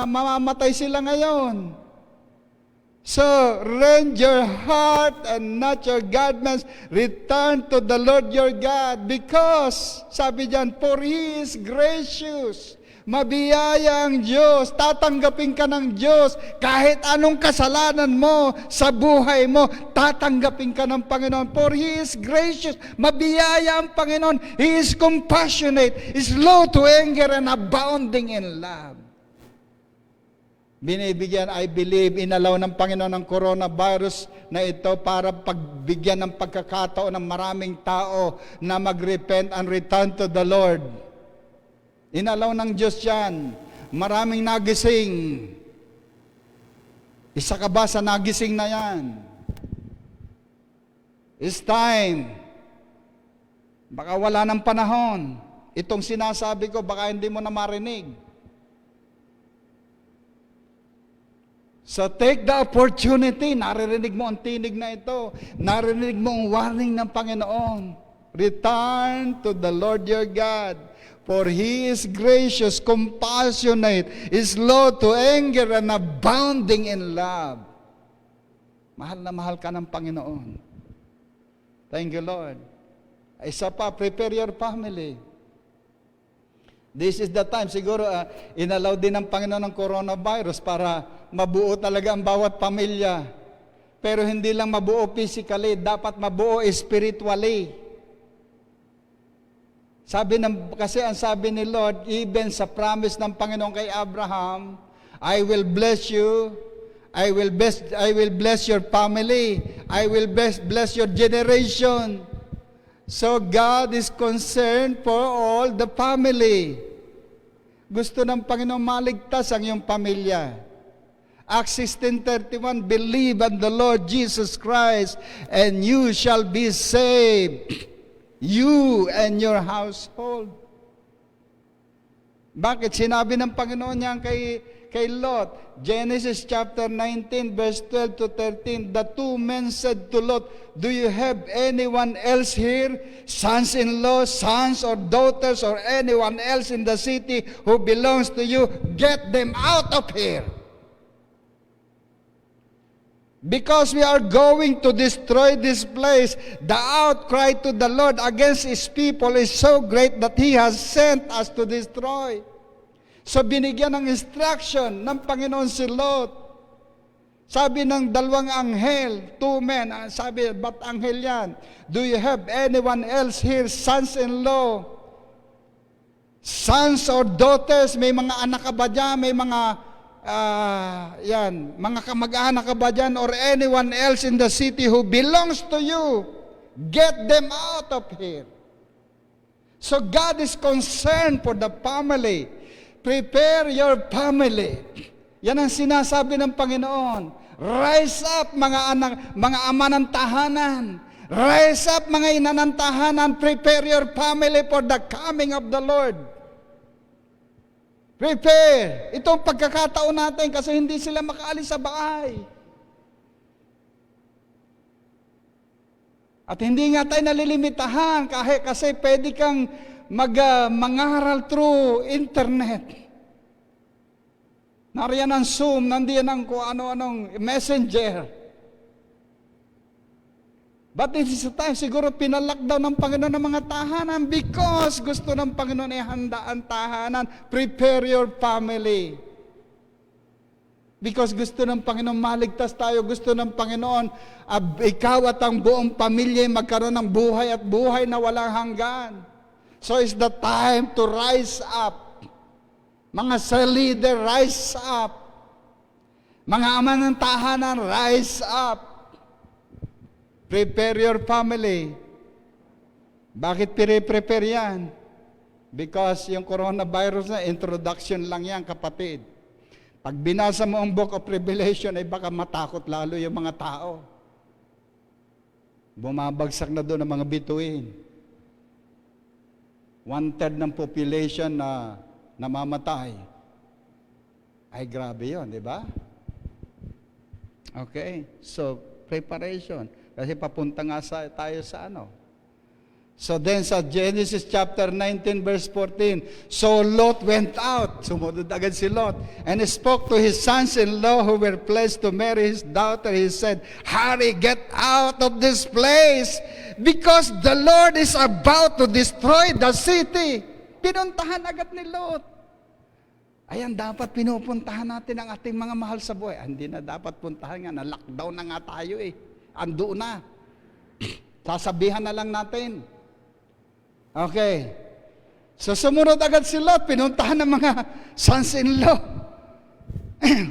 mamamatay sila ngayon. So, rend your heart and not your garments. Return to the Lord your God. Because, sabi diyan, for He is gracious. Mabiyaya ang Diyos. Tatanggapin ka ng Diyos. Kahit anong kasalanan mo sa buhay mo, tatanggapin ka ng Panginoon. For He is gracious. Mabiyaya ang Panginoon. He is compassionate, is slow to anger, and abounding in love. Binibigyan, I believe, inalaw ng Panginoon ng coronavirus na ito para pagbigyan ng pagkakataon ng maraming tao na mag-repent and return to the Lord. Inalaw ng Diyos yan. Maraming nagising. Isa ka ba sa nagising na yan? It's time. Baka wala ng panahon. Itong sinasabi ko, baka hindi mo na marinig. So take the opportunity. Naririnig mo ang tinig na ito. Naririnig mo ang warning ng Panginoon. Return to the Lord your God. For He is gracious, compassionate, is slow to anger, and abounding in love. Mahal na mahal ka ng Panginoon. Thank you, Lord. Isa pa, prepare your family. This is the time, siguro inalaw din ng Panginoon ng coronavirus para mabuo talaga ang bawat pamilya. Pero hindi lang mabuo physically, dapat mabuo spiritually. Kasi ang sabi ni Lord, even sa promise ng Panginoon kay Abraham, I will bless you, I will bless your family, I will bless your generation. So God is concerned for all the family. Gusto ng Panginoon maligtas ang iyong pamilya. Acts 16:31, believe on the Lord Jesus Christ and you shall be saved, you and your household. Bakit? Sinabi ng Panginoon niyan kay Lot. Genesis chapter 19 verse 12 to 13. The two men said to Lot, "Do you have anyone else here? Sons-in-law, sons or daughters or anyone else in the city who belongs to you? Get them out of here. Because we are going to destroy this place. The outcry to the Lord against His people is so great that He has sent us to destroy." So binigyan ng instruction ng Panginoon si Lot. Sabi ng dalawang anghel, two men, sabi, ba't anghel yan? "Do you have anyone else here, sons-in-law, sons or daughters?" May mga anak ka ba dyan? May mga mga kamag-anak ka ba dyan, or anyone else in the city who belongs to you? Get them out of here. So God is concerned for the family. Prepare your family. Yan ang sinasabi ng Panginoon. Rise up, mga anak, mga ama ng tahanan. Rise up, mga ina ng tahanan. Prepare your family for the coming of the Lord. Prepare. Itong pagkakataon natin kasi hindi sila makaalis sa bahay. At hindi nga tayo nalilimitahan kasi pwede kang mangaral through internet. Nariyan ang Zoom, nandiyan ang kung ano-anong messenger. But this is the time, siguro pinalockdown ng Panginoon ng mga tahanan because gusto ng Panginoon ay handa ang tahanan. Prepare your family. Because gusto ng Panginoon maligtas tayo. Gusto ng Panginoon, ikaw at ang buong pamilya magkaroon ng buhay at buhay na walang hanggan. So it's the time to rise up. Mga cell leader, rise up. Mga ama ng tahanan, rise up. Prepare your family. Bakit pire-prepare yan? Because yung coronavirus na, introduction lang yan, kapatid. Pag binasa mo ang Book of Revelation, ay baka matakot lalo yung mga tao. Bumabagsak na doon ang mga bituin. 1/3 ng population na namamatay. Ay grabe yun, di ba? Okay, so preparation. Kasi papunta nga tayo sa ano. So then sa Genesis chapter 19 verse 14, so Lot went out, sumunod agad si Lot, and he spoke to his sons-in-law who were pledged to marry his daughter. He said, "Hurry, get out of this place, because the Lord is about to destroy the city." Pinuntahan agad ni Lot. Ayan, dapat pinupuntahan natin ang ating mga mahal sa buhay. Hindi na dapat puntahan nga, na-lockdown na nga tayo eh. Ando na. Sasabihan na lang natin. Okay. So sumunod agad si Lot, pinuntahan ng mga sons-in-law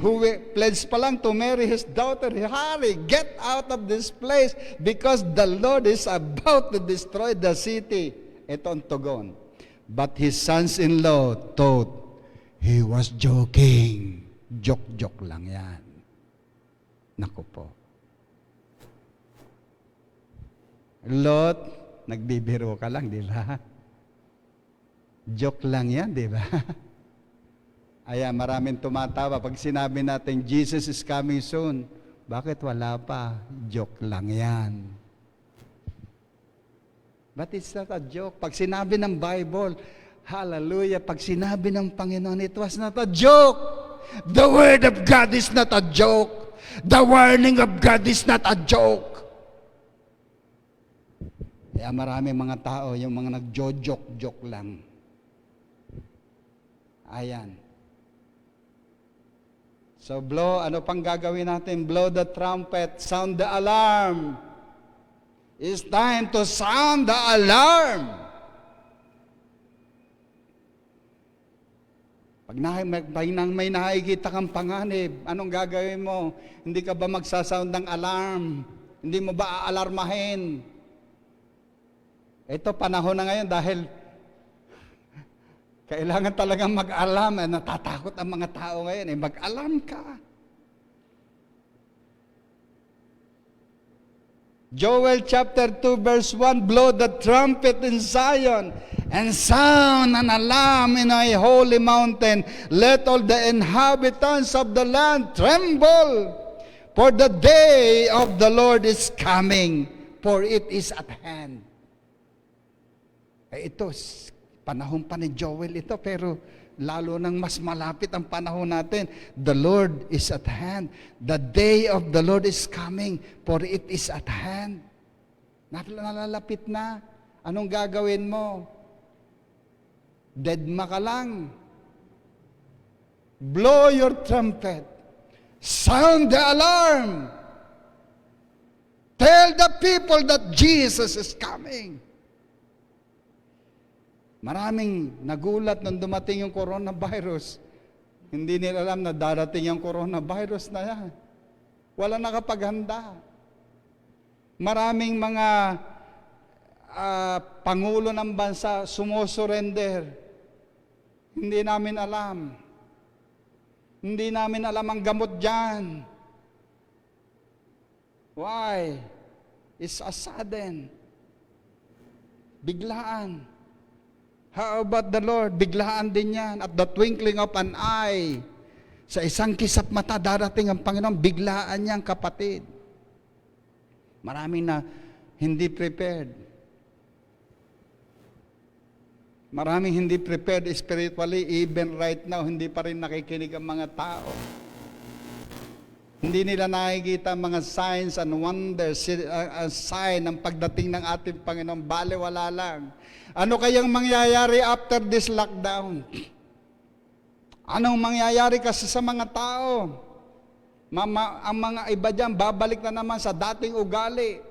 who pledged pa lang to marry his daughter. Hurry, get out of this place because the Lord is about to destroy the city. Ito ang tugon. But his sons-in-law thought he was joking. Joke-joke lang yan. Naku po. Lot, nagbibiro ka lang, di ba? Joke lang yan, di ba? Ayan, maraming tumatawa. Pag sinabi natin, Jesus is coming soon, bakit wala pa? Joke lang yan. But it's not a joke. Pag sinabi ng Bible, hallelujah, pag sinabi ng Panginoon, it was not a joke. The Word of God is not a joke. The warning of God is not a joke. Kaya maraming mga tao, yung mga nagjo-joke-joke lang. Ayan. So ano pang gagawin natin? Blow the trumpet, sound the alarm. It's time to sound the alarm. Pag may nakikita kang panganib, anong gagawin mo? Hindi ka ba magsasound ng alarm? Hindi mo ba aalarmahin? Ito panahon na ngayon dahil kailangan talagang mag-alarm. Natatakot ang mga tao ngayon. Mag-alarm ka. Joel chapter 2 verse 1, blow the trumpet in Zion and sound an alarm in a holy mountain. Let all the inhabitants of the land tremble, for the day of the Lord is coming, for it is at hand. Ito, panahon pa ni Joel ito, pero lalo nang mas malapit ang panahon natin. The Lord is at hand. The day of the Lord is coming, for it is at hand. Nalalapit na. Anong gagawin mo? Deadma ka lang. Blow your trumpet. Sound the alarm. Tell the people that Jesus is coming. Maraming nagulat nung dumating yung coronavirus. Hindi nila alam na darating yung coronavirus na yan. Wala nakapaghanda. Maraming mga pangulo ng bansa sumusurrender. Hindi namin alam. Hindi namin alam ang gamot dyan. Why? It's a sudden. Biglaan. How about the Lord? Biglaan din yan. At the twinkling of an eye. Sa isang kisap mata, darating ang Panginoon. Biglaan niyang kapatid. Maraming na hindi prepared. Maraming hindi prepared spiritually. Even right now, hindi pa rin nakikinig ang mga tao. Hindi nila nakikita mga signs and wonders, sign ng pagdating ng ating Panginoon. Baliwala lang. Ano kayang mangyayari after this lockdown? Anong mangyayari kasi sa mga tao? Ang mga iba dyan, babalik na naman sa dating ugali.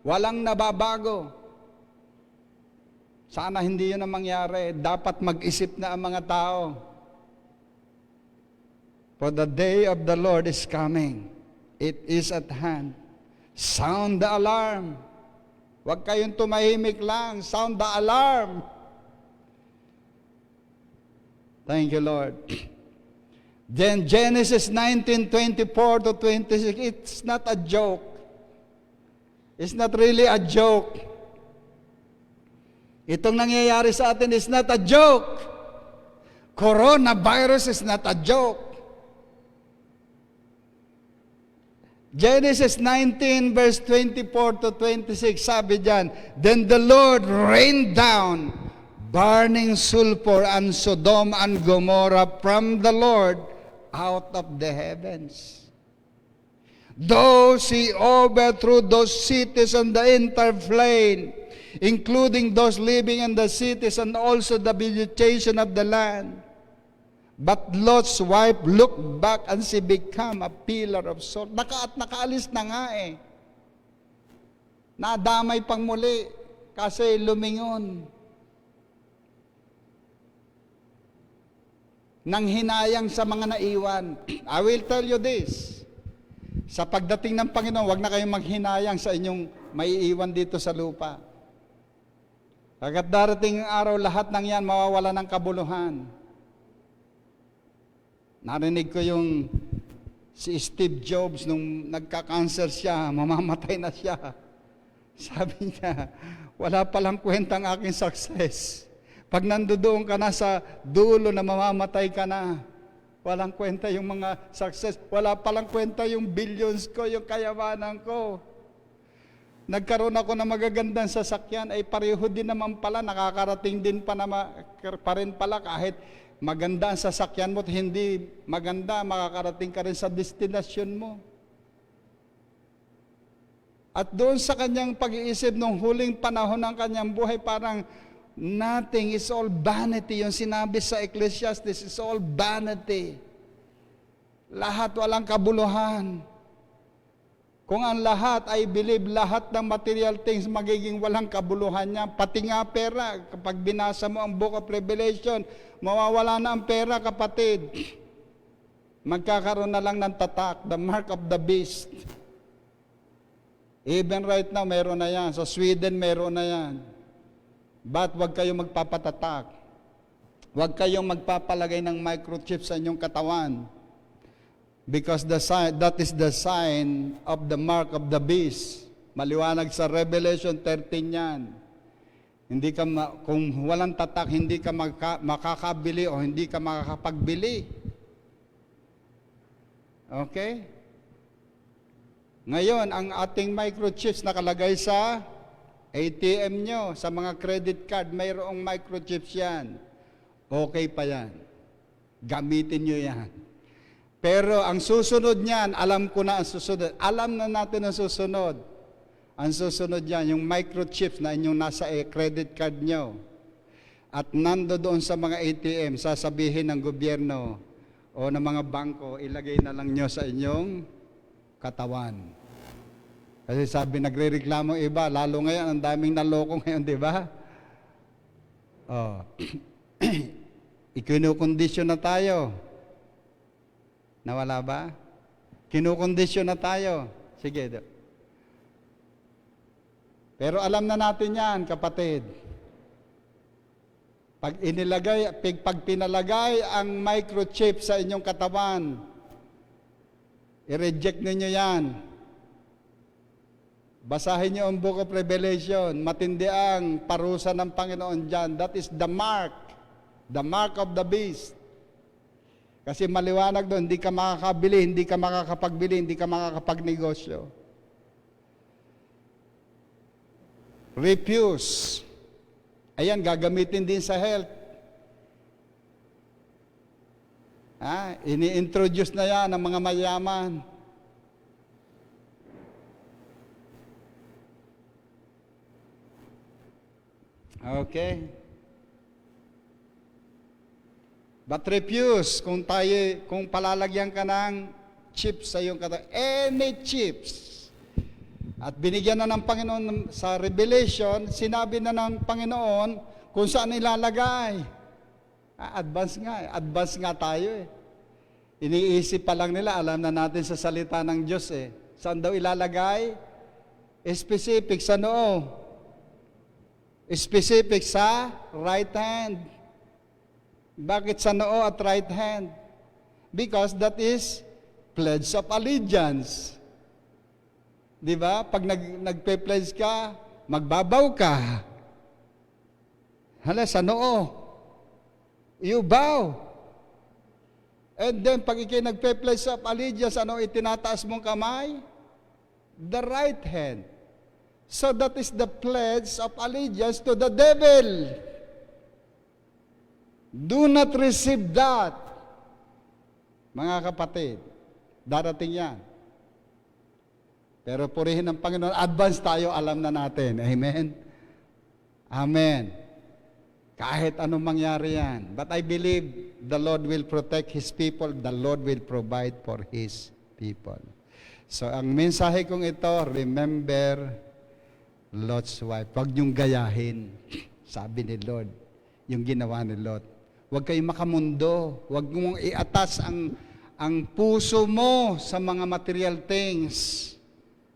Walang nababago. Sana hindi yun ang mangyari. Dapat mag-isip na ang mga tao. For the day of the Lord is coming. It is at hand. Sound the alarm. Huwag kayong tumahimik lang. Sound the alarm. Thank you, Lord. Then Genesis 19:24 to 26, it's not a joke. It's not really a joke. Itong nangyayari sa atin is not a joke. Coronavirus is not a joke. Genesis 19 verse 24 to 26, sabi diyan, then the Lord rained down burning sulfur on Sodom and Gomorrah from the Lord out of the heavens. Those he overthrew those cities on the entire plain, including those living in the cities and also the vegetation of the land. But Lot's wife looked back and she became a pillar of salt. Nakaalis na nga eh. Nadamay pang muli kasi lumingon. Nang hinayang sa mga naiwan. I will tell you this. Sa pagdating ng Panginoon, huwag na kayong maghinayang sa inyong maiiwan dito sa lupa. Pagkat darating ang araw, lahat ng yan mawawala ng kabuluhan. Narinig ko yung si Steve Jobs nung nagka-cancer siya, mamamatay na siya. Sabi niya, wala palang kwentang aking success. Pag nandoon ka na sa dulo na mamamatay ka na, walang kwenta yung mga success. Wala palang kwenta yung billions ko, yung kayamanan ko. Nagkaroon ako ng magagandang sasakyan, ay pareho din naman pala, nakakarating din pa rin pala kahit maganda ang sasakyan mo at hindi maganda, makakarating ka rin sa destinasyon mo. At doon sa kanyang pag-iisip nung huling panahon ng kanyang buhay, parang nothing is all vanity. Yung sinabi sa Ecclesiastes is all vanity. Lahat walang kabuluhan. Kung ang lahat, I believe, lahat ng material things magiging walang kabuluhan niya. Pati nga pera, kapag binasa mo ang Book of Revelation, mawawala na ang pera, kapatid. Magkakaroon na lang ng tatak, the mark of the beast. Even right now, meron na yan. Sa Sweden, meron na yan. But wag kayong magpapatatak. Wag kayong magpapalagay ng microchip sa inyong katawan. Because that is the sign of the mark of the beast. Maliwanag sa Revelation 13 yan. Hindi ka kung walang tatak, hindi ka makakabili o hindi ka makakapagbili. Okay? Ngayon, ang ating microchips nakalagay sa ATM nyo, sa mga credit card, mayroong microchips yan. Okay pa yan. Gamitin nyo yan. Pero ang susunod niyan, alam ko na ang susunod. Alam na natin ang susunod. Ang susunod yan, yung microchips na inyong nasa credit card nyo. At nando doon sa mga ATM, sasabihin ng gobyerno o ng mga bangko, ilagay na lang nyo sa inyong katawan. Kasi sabi, nagre-reklamo iba, lalo ngayon, ang daming naloko ngayon, di ba? Oh. Ikinukondisyon na tayo. Nawala ba? Kinukondisyon na tayo. Sige. Pero alam na natin yan, kapatid. Pag pinalagay ang microchip sa inyong katawan, i-reject ninyo yan. Basahin niyo ang Book of Revelation. Matindi ang parusa ng Panginoon dyan. That is the mark of the beast. Kasi maliwanag doon, hindi ka makakabili, hindi ka makakapagbili, hindi ka makakapagnegosyo. Refuse. Ayan, gagamitin din sa health. Ini-introduce na yan ng mga mayaman. Okay. But refuse, kung palalagyan ka ng chips sa iyong katawan, any chips. At binigyan na ng Panginoon sa Revelation, sinabi na ng Panginoon kung saan ilalagay. Advance nga tayo eh. Iniisip pa lang nila, alam na natin sa salita ng Diyos eh. Saan daw ilalagay? Specific sa noo. Specific sa right hand. Bakit sa noo at right hand? Because that is pledge of allegiance. Di ba? Pag nagpe-pledge ka, magbabaw ka. Hala, sa noo. You bow. And then, pag ikay nagpe-pledge of allegiance, ano itinataas mong kamay? The right hand. So that is the pledge of allegiance to the devil. Do not receive that. Mga kapatid, darating yan. Pero purihin ng Panginoon, advance tayo, alam na natin. Amen? Amen. Kahit anong mangyari yan. But I believe the Lord will protect His people. The Lord will provide for His people. So, ang mensahe kong ito, remember Lot's wife. Huwag niyong gayahin. Sabi ni Lord, yung ginawa ni Lot. Huwag kayong makamundo. Huwag mong iatas ang puso mo sa mga material things.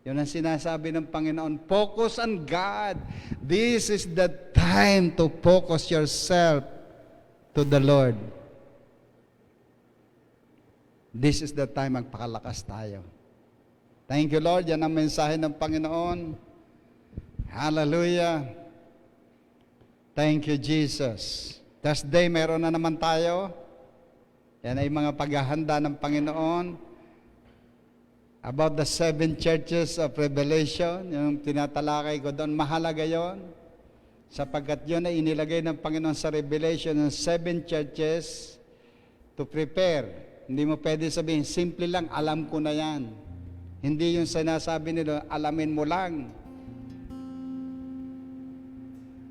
Yun ang sinasabi ng Panginoon, focus on God. This is the time to focus yourself to the Lord. This is the time magpakalakas tayo. Thank you, Lord. Yan ang mensahe ng Panginoon. Hallelujah. Thank you, Jesus. Thursday, meron na naman tayo. Yan ay mga paghahanda ng Panginoon. About the 7 churches of Revelation, yung tinatalakay ko doon, mahalaga yon. Sapagkat yun ay inilagay ng Panginoon sa Revelation ng 7 churches to prepare. Hindi mo pwede sabihin, simple lang, alam ko na yan. Hindi yung sinasabi nila, alamin mo lang.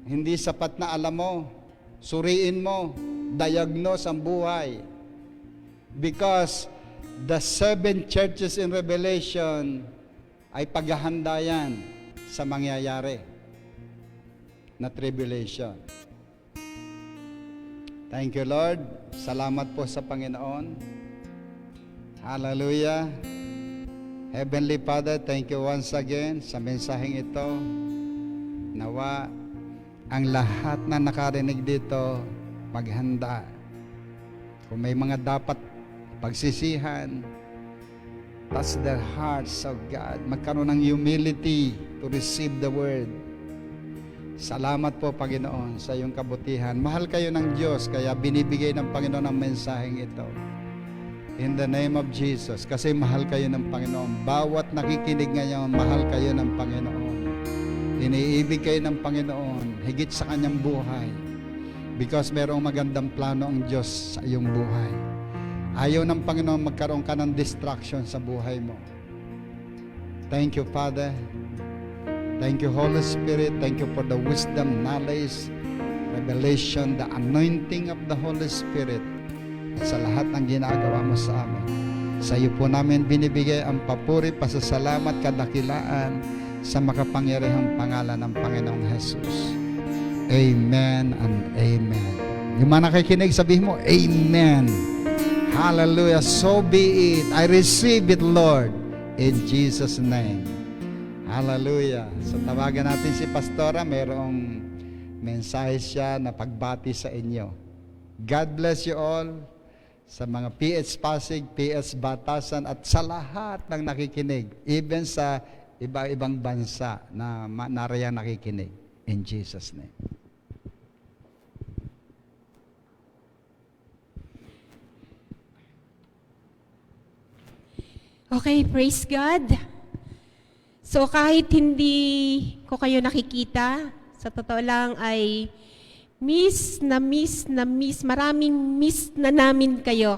Hindi sapat na alam mo. Suriin mo. Diagnose ang buhay. Because the 7 churches in Revelation ay paghahanda yan sa mangyayari na tribulation. Thank you, Lord. Salamat po sa Panginoon. Hallelujah. Heavenly Father, thank you once again sa mensaheng ito. Nawa ang lahat na nakarinig dito maghanda. Kung may mga dapat pagsisihan, Touch their hearts, oh God. Magkaroon ng humility to receive the word. Salamat po, Panginoon, sa iyong kabutihan. Mahal kayo ng Diyos, kaya binibigay ng Panginoon ang mensaheng ito. In the name of Jesus, kasi mahal kayo ng Panginoon. Bawat nakikinig ngayon, mahal kayo ng Panginoon. Iniibig kayo ng Panginoon, higit sa kanyang buhay. Because merong magandang plano ang Diyos sa iyong buhay. Ayaw ng Panginoon magkaroon ka ng distraction sa buhay mo. Thank you, Father. Thank you, Holy Spirit. Thank you for the wisdom, knowledge, revelation, the anointing of the Holy Spirit. At sa lahat ng ginagawa mo sa amin. Sa iyo po namin binibigay ang papuri, pasasalamat, kadakilaan sa makapangyarihang pangalan ng Panginoong Jesus. Amen and amen. Yung mga nakikinig, sabihin mo, Amen. Hallelujah. So be it. I receive it, Lord. In Jesus' name. Hallelujah. So tawagan natin si Pastora. Mayroong mensahe siya na pagbati sa inyo. God bless you all. Sa mga PH Pasig, PH Batasan, at sa lahat ng nakikinig. Even sa iba-ibang bansa na nariyang nakikinig. In Jesus' name. Okay, praise God. So kahit hindi ko kayo nakikita, sa totoo lang ay maraming miss na namin kayo.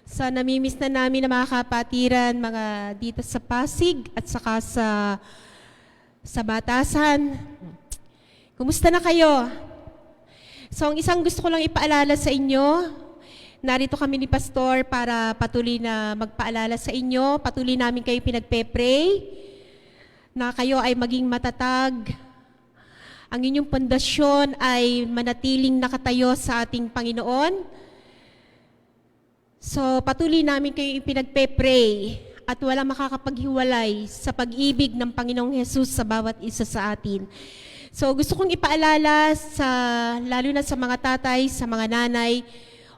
So namimiss na namin na mga kapatiran, mga dito sa Pasig at saka sa Batasan. Kumusta na kayo? So ang isang gusto ko lang ipaalala sa inyo, narito kami ni Pastor para patuloy na magpaalala sa inyo. Patuloy namin kayo pinagpe-pray na kayo ay maging matatag. Ang inyong pundasyon ay manatiling nakatayo sa ating Panginoon. So patuloy namin kayo pinagpe-pray at walang makakapaghiwalay sa pag-ibig ng Panginoong Jesus sa bawat isa sa atin. So gusto kong ipaalala lalo na sa mga tatay, sa mga nanay,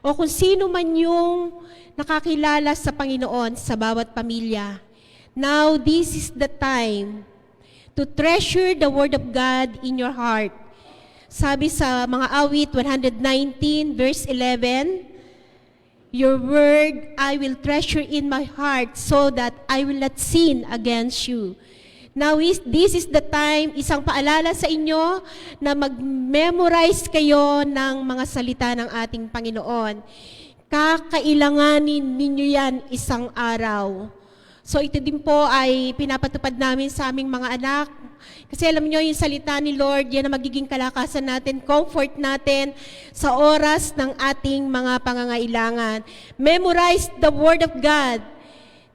o kung sino man yung nakakilala sa Panginoon sa bawat pamilya. Now, this is the time to treasure the Word of God in your heart. Sabi sa mga awit 119 verse 11, Your Word I will treasure in my heart so that I will not sin against you. Now, this is the time, isang paalala sa inyo na mag-memorize kayo ng mga salita ng ating Panginoon. Kakailanganin ninyo yan isang araw. So ito din po ay pinapatupad namin sa aming mga anak. Kasi alam niyo yung salita ni Lord, yan ang magiging kalakasan natin, comfort natin sa oras ng ating mga pangangailangan. Memorize the Word of God.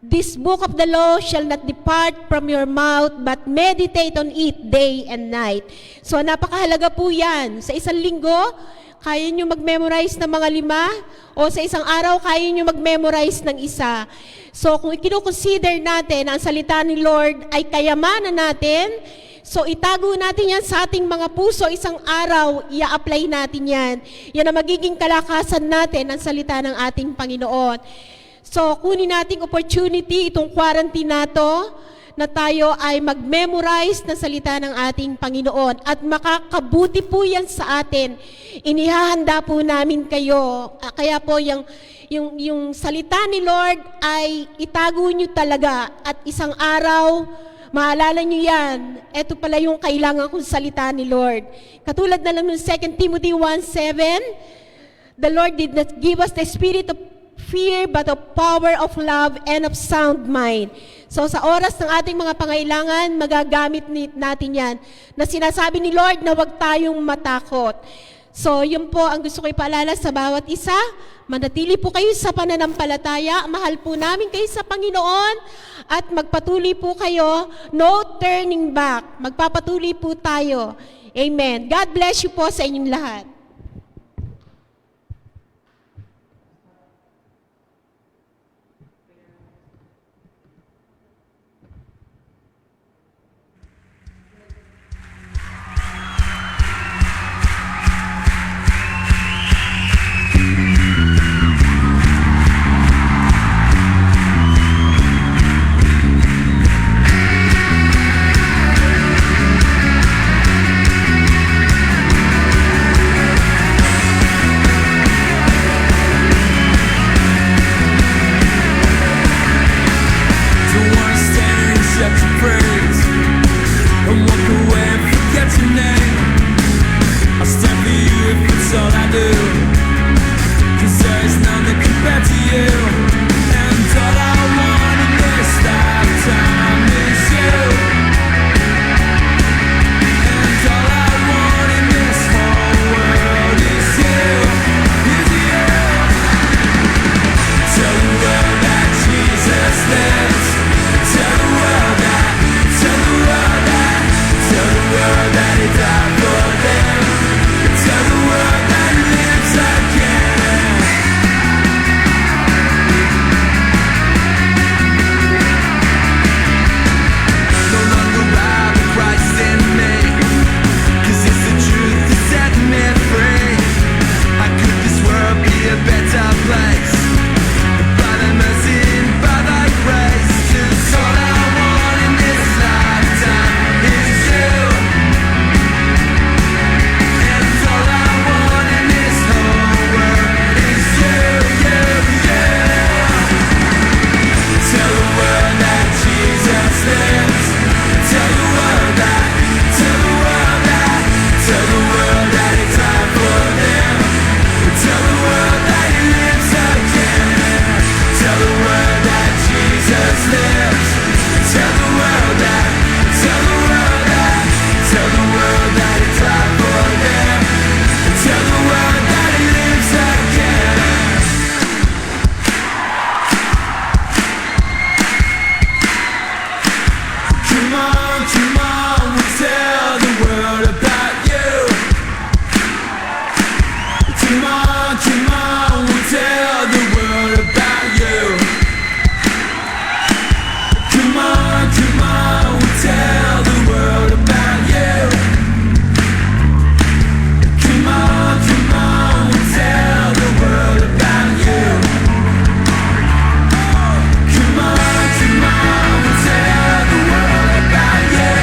This book of the law shall not depart from your mouth, but meditate on it day and night. So napakahalaga po yan. Sa isang linggo, kaya nyo mag-memorize ng mga 5, o sa isang araw, kaya nyo mag-memorize ng 1. So kung i-consider natin ang salita ni Lord ay kayamanan natin, so itago natin yan sa ating mga puso, isang araw, i-apply natin yan. Yan ang magiging kalakasan natin ang salita ng ating Panginoon. So, kunin nating opportunity itong quarantine na to, na tayo ay mag-memorize ng salita ng ating Panginoon. At makakabuti po yan sa atin. Inihahanda po namin kayo. Kaya po yung salita ni Lord ay itago nyo talaga. At isang araw, maalala nyo yan. Ito pala yung kailangan kong salita ni Lord. Katulad na lang ng 2 Timothy 1:7, The Lord did not give us the spirit of fear, but of power, of love, and of sound mind. So sa oras ng ating mga pangailangan, magagamit natin yan. Na sinasabi ni Lord na huwag tayong matakot. So yun po ang gusto ko ipaalala sa bawat isa. Manatili po kayo sa pananampalataya. Mahal po namin kayo sa Panginoon. At magpatuloy po kayo. No turning back. Magpapatuloy po tayo. Amen. God bless you po sa inyong lahat. set you free and walk away and forget your name. I'll stand for you if it's all I do, 'cause there is none that compared to you. And all I want in this lifetime is you. And all I want in this whole world is you. Is you. Tell the world that Jesus lives. Tell the world that. Tell the world that. Tell the world that He died for them. Tell the world that He lives again. No longer I, but Christ in me, 'cause it's the truth that set me free. How could this world be a better place? By Thy mercy and by Thy grace. 'Cause all I want in this lifetime is you. And all I want in this whole world is you, you, you. Tell the world that Jesus lives. Tell the world that. Tell the world that. Tell the world that He died for them. Tell the world that He lives again. Tell the world that Jesus lives. Tell the world that. Tell the world that. Tell the world that He died for them. Tell the world that He lives again. Come on, we'll tell the world about you. Come on, we'll tell the world about you. Come on, we'll tell the world about you. Come on, we'll tell the world about you. Come on, we'll tell the world about you.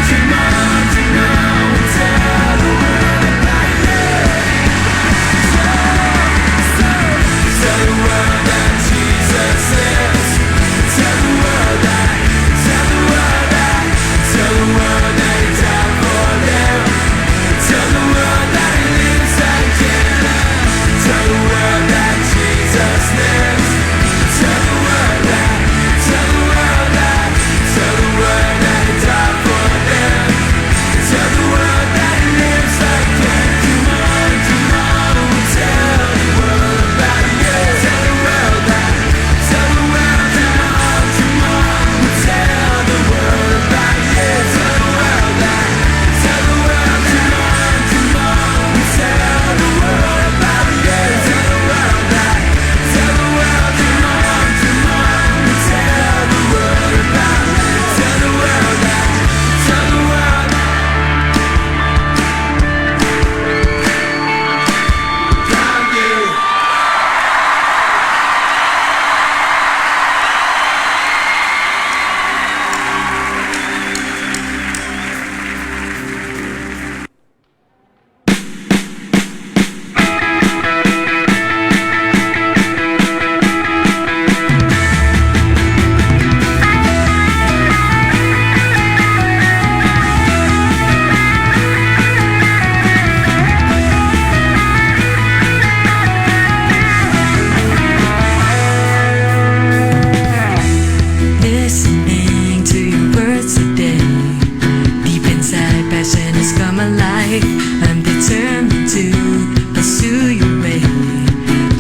Come on, we'll tell the world about you. Tell the world that Jesus lives. Tell the world that. Tell the world that. Tell the world that He died for them. Tell the world that He lives again. Tell the world that Jesus lives. Tell the world that. Tell the world that. Tell the world that He died for them. Tell the world that He lives again. Come on, we'll tell the world about you. Tell the world that. Tell the world, come on, we'll tell the world about you. Tell the world that. Tell the world, come on, we'll tell the world about you. Tell the world that. Tell the world, come on, we'll tell the world about you. Tell the world that. Tell the world about you. Listening to your words today, deep inside passion has come alive. I'm determined to pursue your way,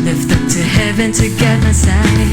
lift up to heaven to guide my side.